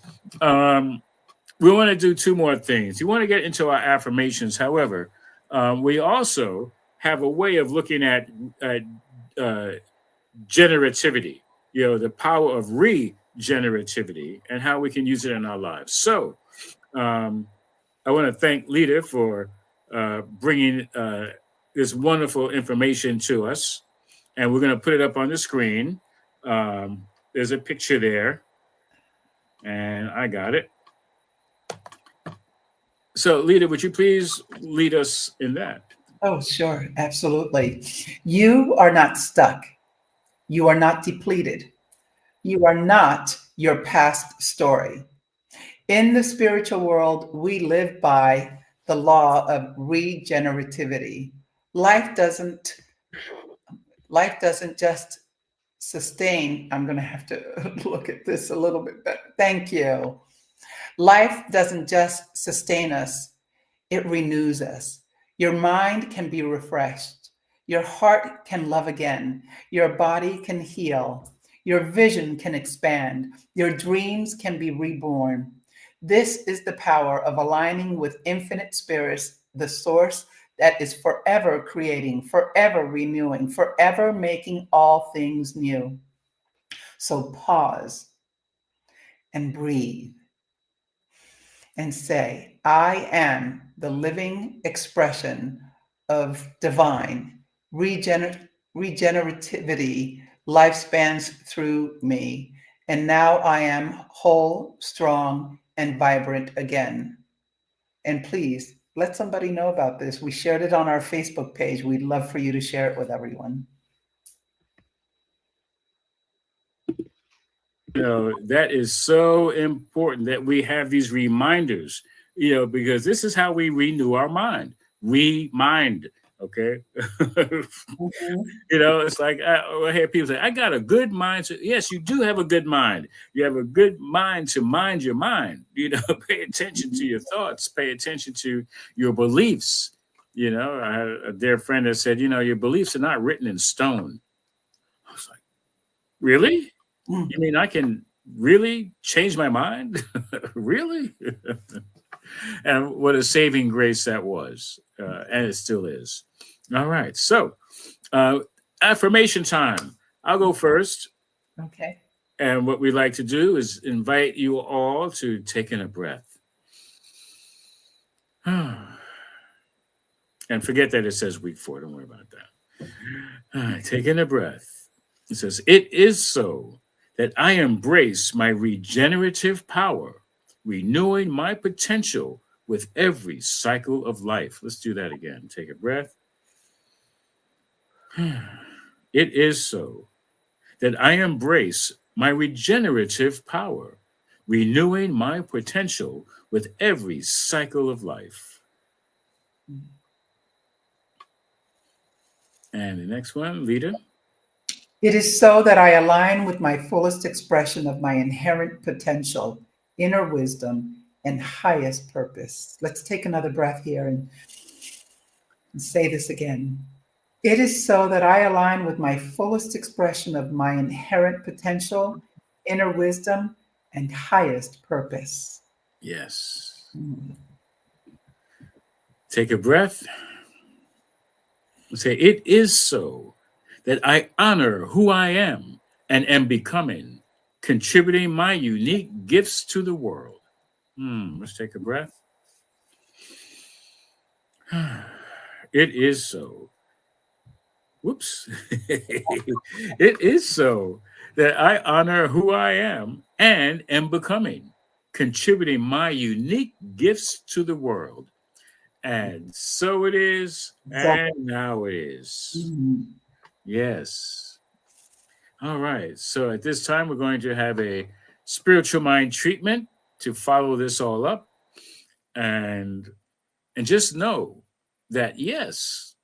Speaker 1: we want to do two more things. You want to get into our affirmations. However, we also have a way of looking at uh, generativity. The power of regenerativity and how we can use it in our lives. So um, I want to thank Lita for bringing this wonderful information to us, and we're going to put it up on the screen. There's a picture there, and I got it. So, Lita, would you please lead us in that?
Speaker 2: Oh, sure. Absolutely. You are not stuck. You are not depleted. You are not your past story. In the spiritual world, we live by the law of regenerativity. Life doesn't life doesn't just sustain. I'm going to have to look at this a little bit better. Thank you. Life doesn't just sustain us, it renews us. Your mind can be refreshed. Your heart can love again. Your body can heal. Your vision can expand. Your dreams can be reborn. This is the power of aligning with infinite spirits, the source that is forever creating, forever renewing, forever making all things new. So pause and breathe and say, I am the living expression of divine regenerativity, lifespans through me. And now I am whole, strong, and vibrant again. And please let somebody know about this. We shared it on our Facebook page. We'd love for you to share it with everyone.
Speaker 1: That is so important that we have these reminders, because this is how we renew our mind. Remind, okay?
Speaker 2: Mhm.
Speaker 1: It's like I hear people say, I got a good mind. Yes, you do have a good mind. You have a good mind to mind your mind. Pay attention to your thoughts, pay attention to your beliefs, I had a dear friend that said, your beliefs are not written in stone. I was like, really?
Speaker 2: Mm.
Speaker 1: You mean I can really change my mind? Really? And what a saving grace that was. And it still is. All right. So, uh, affirmation time. I'll go first.
Speaker 2: Okay.
Speaker 1: And what we like to do is invite you all to take in a breath. And forget that it says week 4. Don't worry about that. All right, take in a breath. It says, "It is so that I embrace my regenerative power, renewing my potential with every cycle of life." Let's do that again. Take a breath. It is so that I embrace my regenerative power, renewing my potential with every cycle of life. And the next one, leader.
Speaker 2: It is so that I align with my fullest expression of my inherent potential, inner wisdom, and highest purpose. Let's take another breath here and say this again. It is so that I align with my fullest expression of my inherent potential, inner wisdom, and highest purpose.
Speaker 1: Yes.
Speaker 2: Mm.
Speaker 1: Take a breath. Say, "It is so that I honor who I am and am becoming, contributing my unique gifts to the world." Let's take a breath. It is so. Whoops. It is so that I honor who I am and am becoming, contributing my unique gifts to the world. And so it is,
Speaker 2: Exactly.
Speaker 1: and now it is.
Speaker 2: Mm.
Speaker 1: Yes. All right. So at this time, we're going to have a spiritual mind treatment to follow this all up, and just know that yes,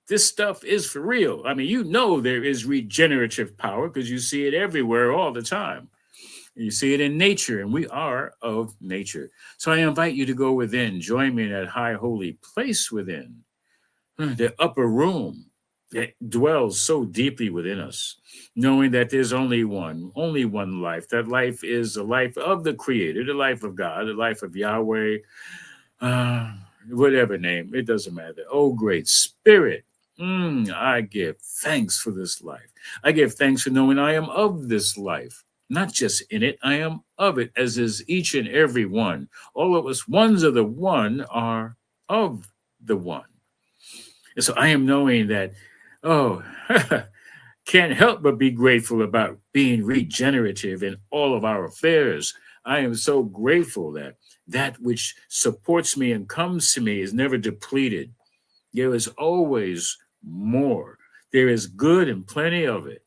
Speaker 1: this stuff is for real. I mean, there is regenerative power because you see it everywhere all the time. You see it in nature, and we are of nature. So I invite you to go within, join me in that high holy place within, the upper room that dwells so deeply within us, knowing that there's only one life. That life is the life of the Creator, the life of God, the life of Yahweh, uh, whatever name, it doesn't matter. Oh, great Spirit, I give thanks for this life. I give thanks for knowing I am of this life. Not just in it, I am of it, as is each and every one. All of us, ones of the one, are of the one. And so I am knowing that, oh, can't help but be grateful about being regenerative in all of our affairs. I am so grateful that that which supports me and comes to me is never depleted. There is always more. There is good and plenty of it.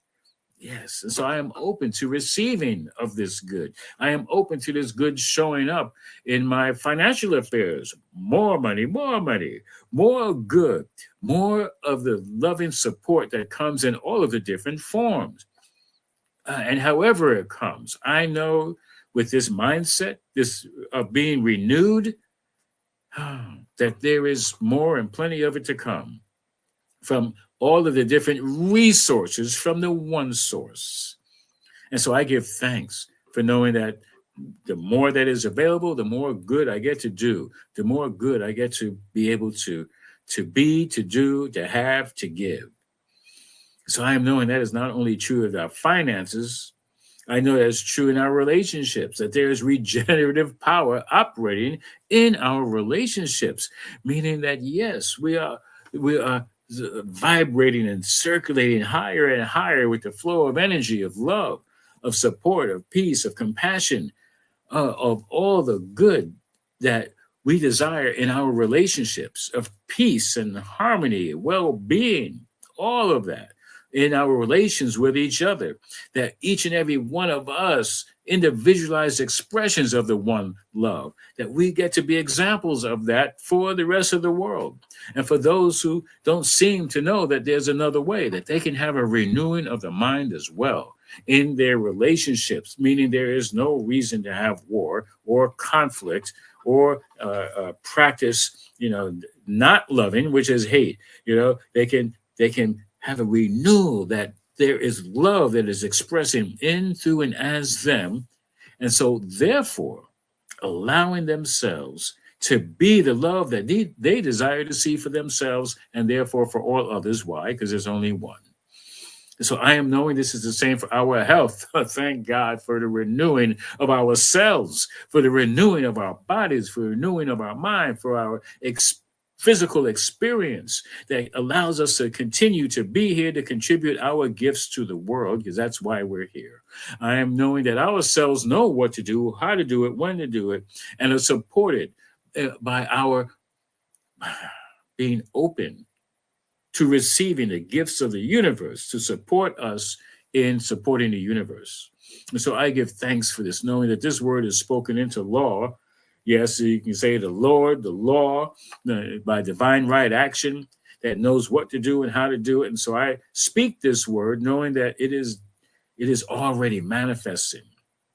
Speaker 1: Yes. And so I am open to receiving of this good. I am open to this good showing up in my financial affairs. More money, more good, more of the loving support that comes in all of the different forms. And however it comes, I know with this mindset, this of being renewed, that there is more and plenty of it to come from all of the different resources from the one source. And so I give thanks for knowing that the more that is available, the more good I get to do, the more good I get to be able to be, to do, to have, to give. So I am knowing that is not only true of our finances, I know that's true in our relationships, that there is regenerative power operating in our relationships, meaning that yes, we are vibrating and circulating higher and higher with the flow of energy, of love, of support, of peace, of compassion, of all the good that we desire in our relationships, of peace and harmony, well-being, all of that in our relations with each other, that each and every one of us individualized expressions of the one love, that we get to be examples of that for the rest of the world. And for those who don't seem to know that there's another way, that they can have a renewing of the mind as well in their relationships, meaning there is no reason to have war or conflict or practice, not loving, which is hate. They can have a renewal that there is love that is expressing in, through, and as them. And so, therefore, allowing themselves to be the love that they desire to see for themselves and therefore for all others. Why? Because there's only one. So I am knowing this is the same for our health. Thank God for the renewing of our cells, for the renewing of our bodies, for the renewing of our mind, for our physical experience that allows us to continue to be here to contribute our gifts to the world, because that's why we're here. I am knowing that our cells know what to do, how to do it, when to do it, and are supported by our being open to receiving the gifts of the universe to support us in supporting the universe. And so I give thanks for this, knowing that this word is spoken into law. Yes, you can say the Lord, the law, by divine right action that knows what to do and how to do it. And so I speak this word, knowing that it is already manifesting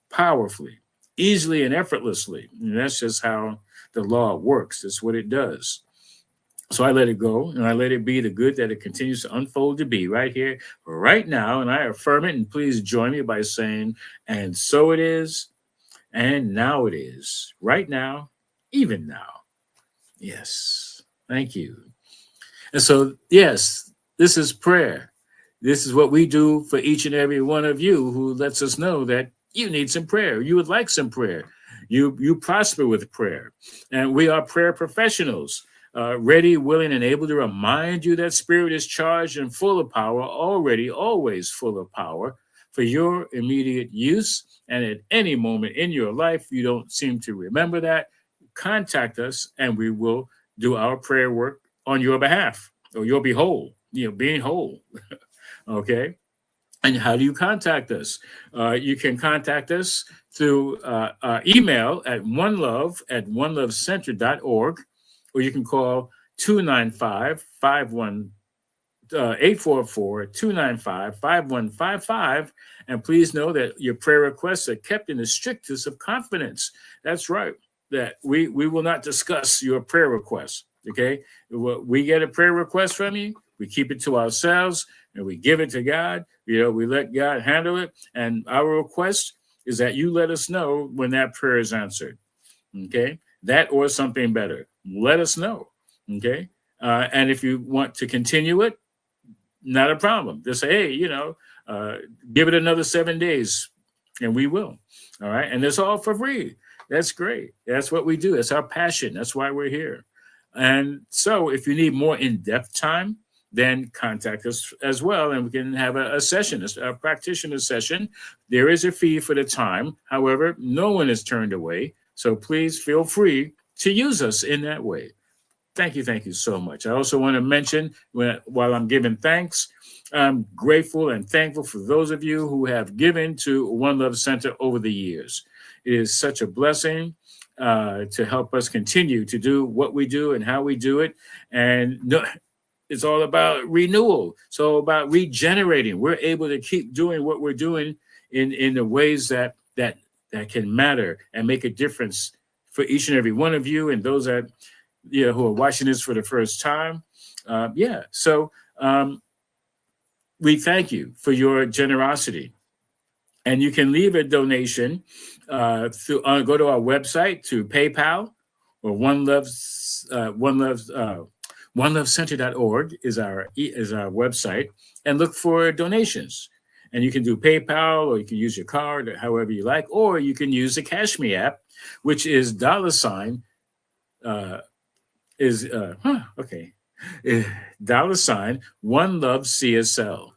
Speaker 1: powerfully, easily, and effortlessly. And that's just how the law works. That's what it does. So I let it go, and I let it be the good that it continues to unfold to be right here, right now. And I affirm it. And please join me by saying, and so it is, and now it is, right now, even now. Yes. Thank you. And so, yes, this is prayer. This is what we do for each and every one of you who lets us know that you need some prayer. You would like some prayer. You prosper with prayer. And we are prayer professionals. Ready, willing, and able to remind you that spirit is charged and full of power, already, always full of power for your immediate use. And at any moment in your life, you don't seem to remember that, contact us and we will do our prayer work on your behalf, or you'll be whole, being whole. Okay. And how do you contact us? You can contact us through email at onelovecenter.org, or you can call 844-295-5155. And please know that your prayer requests are kept in the strictest of confidence. That's right. That we will not discuss your prayer requests. Okay. We get a prayer request from you, we keep it to ourselves and we give it to God. We let God handle it. And our request is that you let us know when that prayer is answered. Okay. That or something better. Let us know. Okay. And if you want to continue it, not a problem. Just say, hey, give it another 7 days and we will. All right. And it's all for free. That's great. That's what we do. It's our passion. That's why we're here. And so if you need more in-depth time, then contact us as well, and we can have a session, a practitioner session. There is a fee for the time. However, no one is turned away. So please feel free to use us in that way. Thank you. Thank you so much. I also want to mention, while I'm giving thanks, I'm grateful and thankful for those of you who have given to One Love Center over the years. It is such a blessing to help us continue to do what we do and how we do it. And it's all about renewal. So about regenerating. We're able to keep doing what we're doing in the ways that can matter and make a difference for each and every one of you and those that who are watching this for the first time. So we thank you for your generosity. And you can leave a donation go to our website, to PayPal, or OneLoveCenter.org is our website, and look for donations. And you can do PayPal, or you can use your card, or however you like, or you can use the Cash Me app, which is $, One Love CSL.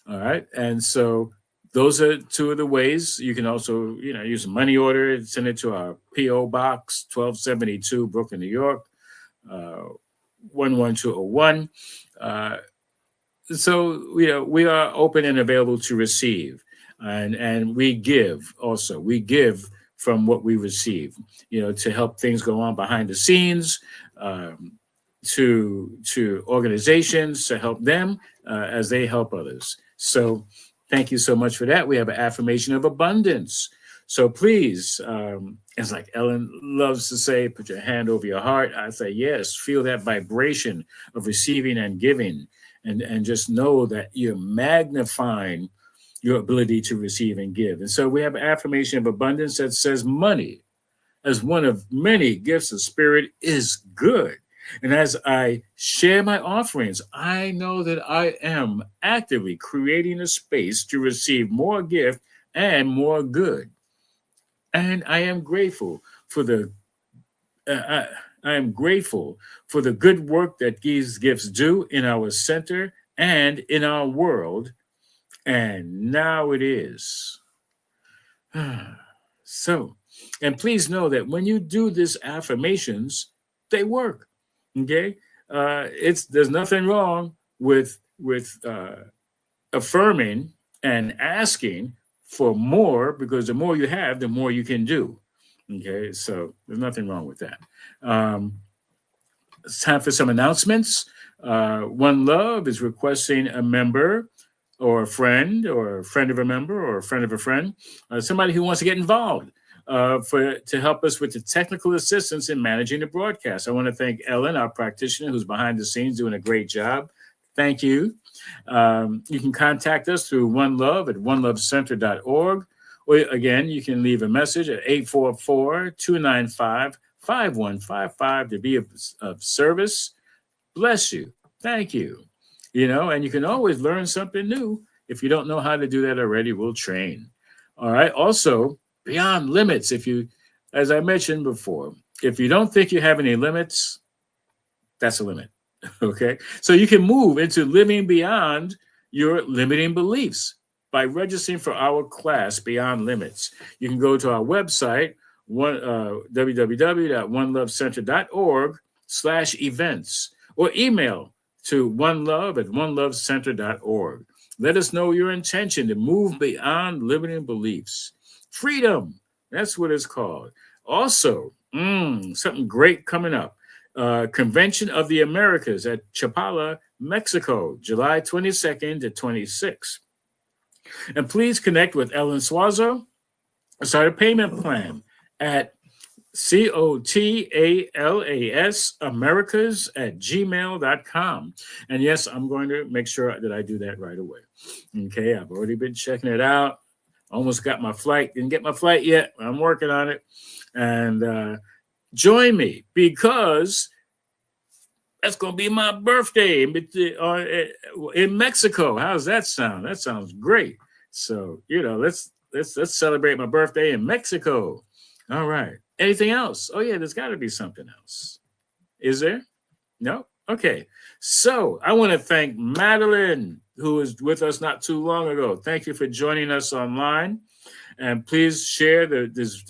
Speaker 1: All right, and so those are two of the ways. You can also, use a money order, send it to our P.O. Box 1272, Brooklyn, New York, 11201. So we are open and available to receive, and we give also. We give from what we receive, to help things go on behind the scenes, to organizations, to help them as they help others. So thank you so much for that. We have an affirmation of abundance. So please, it's like Ellen loves to say, put your hand over your heart. I say, yes, feel that vibration of receiving and giving, and just know that you're magnifying your ability to receive and give. And so we have an affirmation of abundance that says money as one of many gifts of spirit is good. And as I share my offerings, I know that I am actively creating a space to receive more gift and more good. And I am grateful for the I, I am grateful for the good work that these gifts do in our center and in our world. And now it is. So, and please know that when you do these affirmations, they work. Okay, it's there's nothing wrong with affirming and asking for more, because the more you have, the more you can do. Okay, so there's nothing wrong with that. Um, it's time for some announcements. One Love is requesting a member or a friend of a member or a friend of a friend, somebody who wants to get involved for to help us with the technical assistance in managing the broadcast. I want to thank Ellen, our practitioner, who's behind the scenes doing a great job. Thank you. You can contact us through One Love at onelovecenter.org. Or again, you can leave a message at 844-295-5155 to be of service. Bless you. Thank you. And you can always learn something new. If you don't know how to do that already, we'll train. All right. Also, beyond limits, as I mentioned before, if you don't think you have any limits, that's a limit. Okay. So you can move into living beyond your limiting beliefs by registering for our class, Beyond Limits. You can go to our website, www.onelovecenter.org/events, or email to onelove@onelovecenter.org. Let us know your intention to move beyond limiting beliefs. Freedom, that's what it's called. Also, something great coming up. Convention of the Americas at Chapala, Mexico, July 22nd to 26th. And please connect with Ellen Suazo, start a payment plan at COTALAS Americas at gmail.com. And yes, I'm going to make sure that I do that right away. Okay, I've already been checking it out. Almost got my flight. Didn't get my flight yet. I'm working on it. And join me, because that's going to be my birthday in Mexico. How's that sound? That sounds great. So, let's celebrate my birthday in Mexico. All right. Anything else? Oh yeah, there's got to be something else. Is there? No? Okay. So I want to thank Madeline, who was with us not too long ago. Thank you for joining us online. And please share this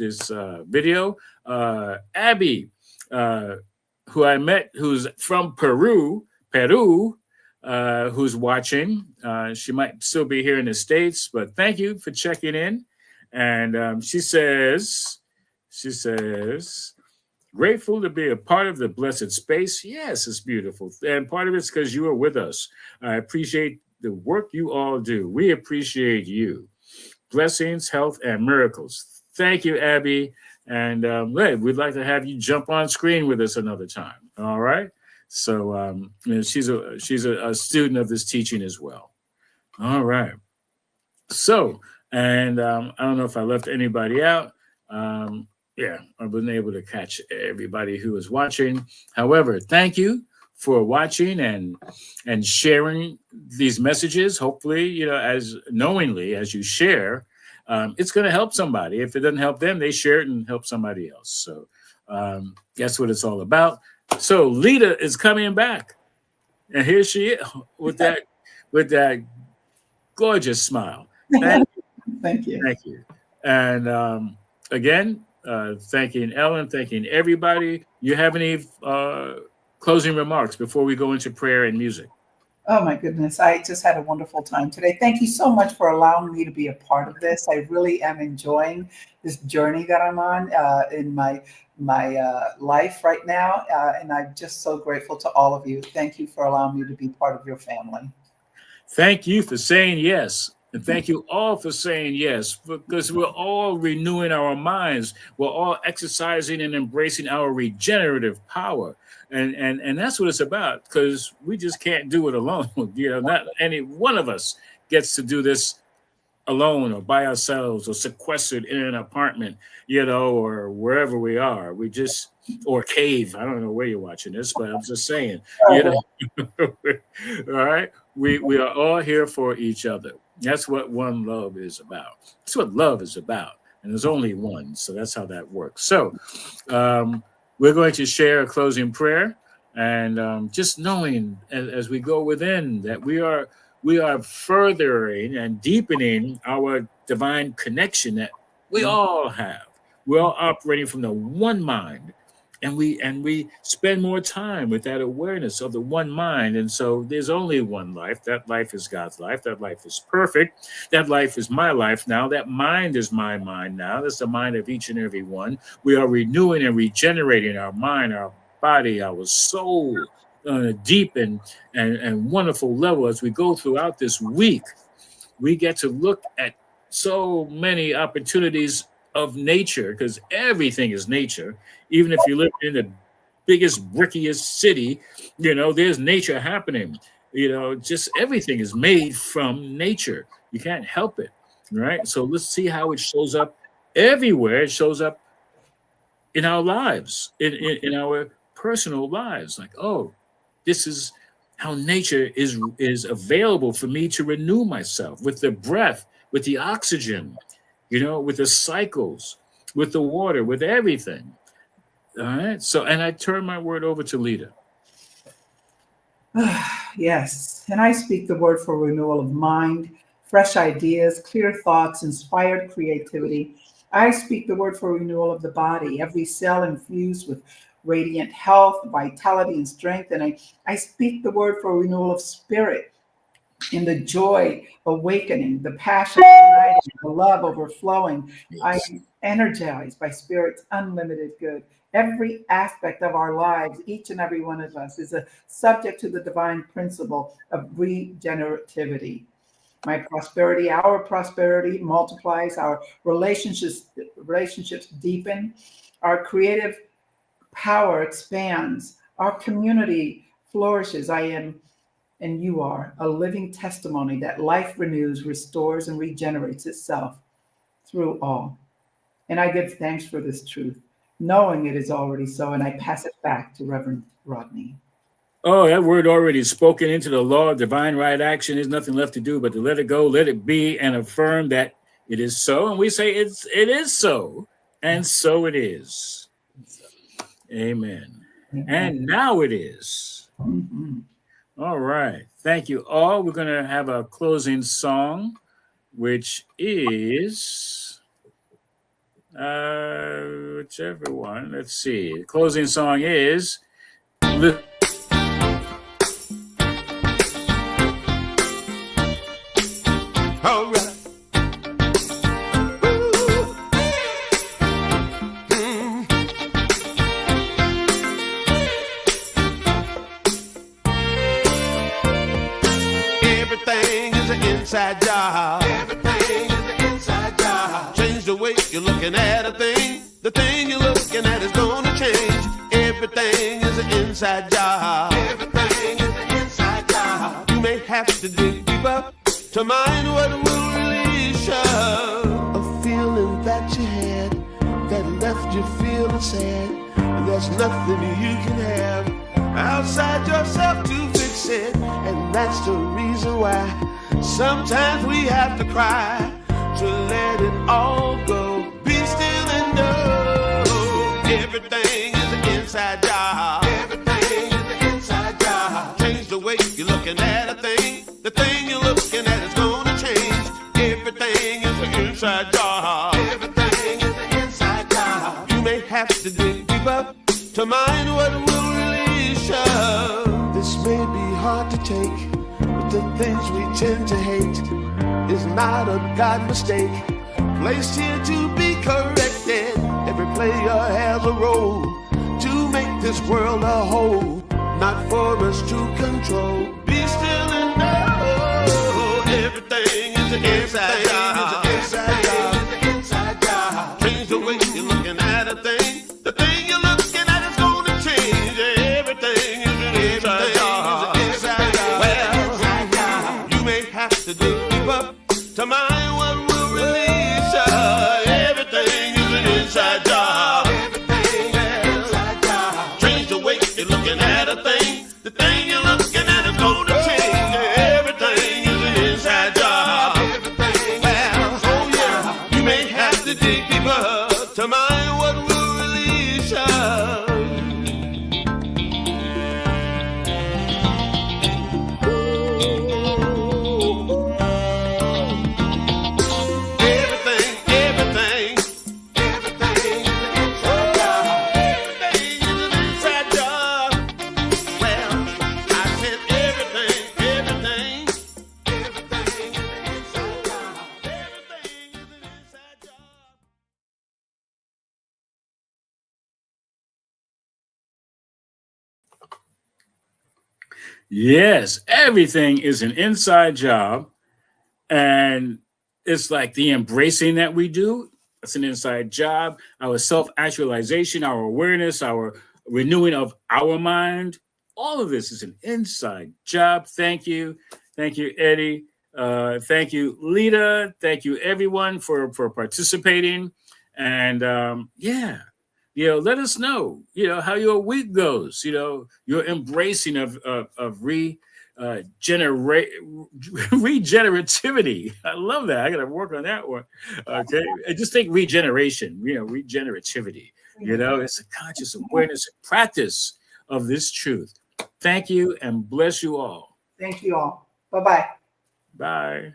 Speaker 1: video. Abby, who I met, who's from Peru, who's watching. She might still be here in the States, but thank you for checking in. And she says, grateful to be a part of the blessed space. Yes, it's beautiful. And part of it's because you are with us. I appreciate the work you all do. We appreciate you. Blessings, health, and miracles. Thank you, Abby. And we'd like to have you jump on screen with us another time. All right. So she's a student of this teaching as well. All right. So, and I don't know if I left anybody out. Yeah, I wasn't able to catch everybody who was watching. However, thank you for watching and sharing these messages. Hopefully, as knowingly as you share, it's going to help somebody. If it doesn't help them, they share it and help somebody else. So that's what it's all about. So Lita is coming back, and here she is with that gorgeous smile. Thank you.
Speaker 2: Thank you.
Speaker 1: Thank you. And again, thanking Ellen, thanking everybody. You have any closing remarks before we go into prayer and music?
Speaker 2: Oh my goodness, I just had a wonderful time today. Thank you so much for allowing me to be a part of this. I really am enjoying this journey that I'm on in my life right now. And I'm just so grateful to all of you. Thank you for allowing me to be part of your family.
Speaker 1: Thank you for saying yes. And thank you all for saying yes, because we're all renewing our minds. We're all exercising and embracing our regenerative power. And that's what it's about, because we just can't do it alone. Not any one of us gets to do this alone or by ourselves or sequestered in an apartment, or wherever we are. We just, or cave. I don't know where you're watching this, but I'm just saying, all right. We are all here for each other. That's what one love is about. That's what love is about. And there's only one. So that's how that works. So we're going to share a closing prayer, and just knowing as we go within that we are furthering and deepening our divine connection that we all have. We're all operating from the one mind, and we spend more time with that awareness of the one mind. And so there's only one life. That life is God's life. That life is perfect. That life is my life now. That mind is my mind now. That's the mind of each and every one. We are renewing and regenerating our mind, our body, our soul on a deep and wonderful level. As we go throughout this week, we get to look at so many opportunities of nature, because everything is nature. Even if you live in the biggest, brickiest city, there's nature happening. Just everything is made from nature. You can't help it, right? So let's see how it shows up everywhere. It shows up in our lives, in our personal lives. Like, oh, this is how nature is available for me to renew myself with the breath, with the oxygen, with the cycles, with the water, with everything. All right. So, and I turn my word over to Lita.
Speaker 2: Yes. And I speak the word for renewal of mind, fresh ideas, clear thoughts, inspired creativity. I speak the word for renewal of the body, every cell infused with radiant health, vitality, and strength. And I speak the word for renewal of spirit, in the joy awakening, the passion igniting, the love overflowing. I am energized by Spirit's unlimited good. Every aspect of our lives, each and every one of us, is a subject to the divine principle of regenerativity. My prosperity, our prosperity multiplies, our relationships deepen, our creative power expands, our community flourishes. I am, and you are, a living testimony that life renews, restores, and regenerates itself through all. And I give thanks for this truth, knowing it is already so, and I pass it back to Reverend Rodney.
Speaker 1: Oh, that word already spoken into the law of divine right action. There's nothing left to do but to let it go, let it be, and affirm that it is so. And we say it is so, and so it is. Amen. And now it is.
Speaker 2: Mm-hmm.
Speaker 1: All right. Thank you all. We're going to have a closing song, which is whichever one. Let's see. The closing song is
Speaker 3: all right. Inside job. Everything is an inside job. Change the way you're looking at a thing. The thing you're looking at is gonna change. Everything is an inside job. Everything is an inside job. You may have to dig deeper to mind what will release you. A feeling that you had that left you feeling sad. And there's nothing you can have outside yourself to fix it. And that's the reason why sometimes we have to cry to let it all go. Be still and know everything is an inside job. Everything is an inside job. Change the way you're looking at a thing. The thing you're looking at is gonna change. Everything is an inside job. Everything is an inside job. You may have to dig deeper to mind what will release you. This may be hard to take. The things we tend to hate is not a God mistake, placed here to be corrected. Every player has a role to make this world a whole, not for us to control. Be still and know everything is an inside job. Inside job. Change the way you're looking at a thing. The thing you're looking at is gonna change. Everything is an inside job. Well, you may have to dig deeper to mind what will release you. Everything is an inside job. Change the way you're looking at a thing. The thing you're looking at is gonna change. Everything is an inside job. Well, oh yeah, you may have to dig deeper to mind what will release you.
Speaker 1: Yes, everything is an inside job. And it's like the embracing that we do. It's an inside job. Our self-actualization, our awareness, our renewing of our mind. All of this is an inside job. Thank you. Thank you, Eddie. Thank you, Lita. Thank you, everyone, for participating. And let us know, how your week goes, your embracing of regenerativity. I love that. I got to work on that one. Okay. I just think regeneration, regenerativity, it's a conscious awareness and practice of this truth. Thank you and bless you all.
Speaker 2: Thank you all. Bye-bye.
Speaker 1: Bye.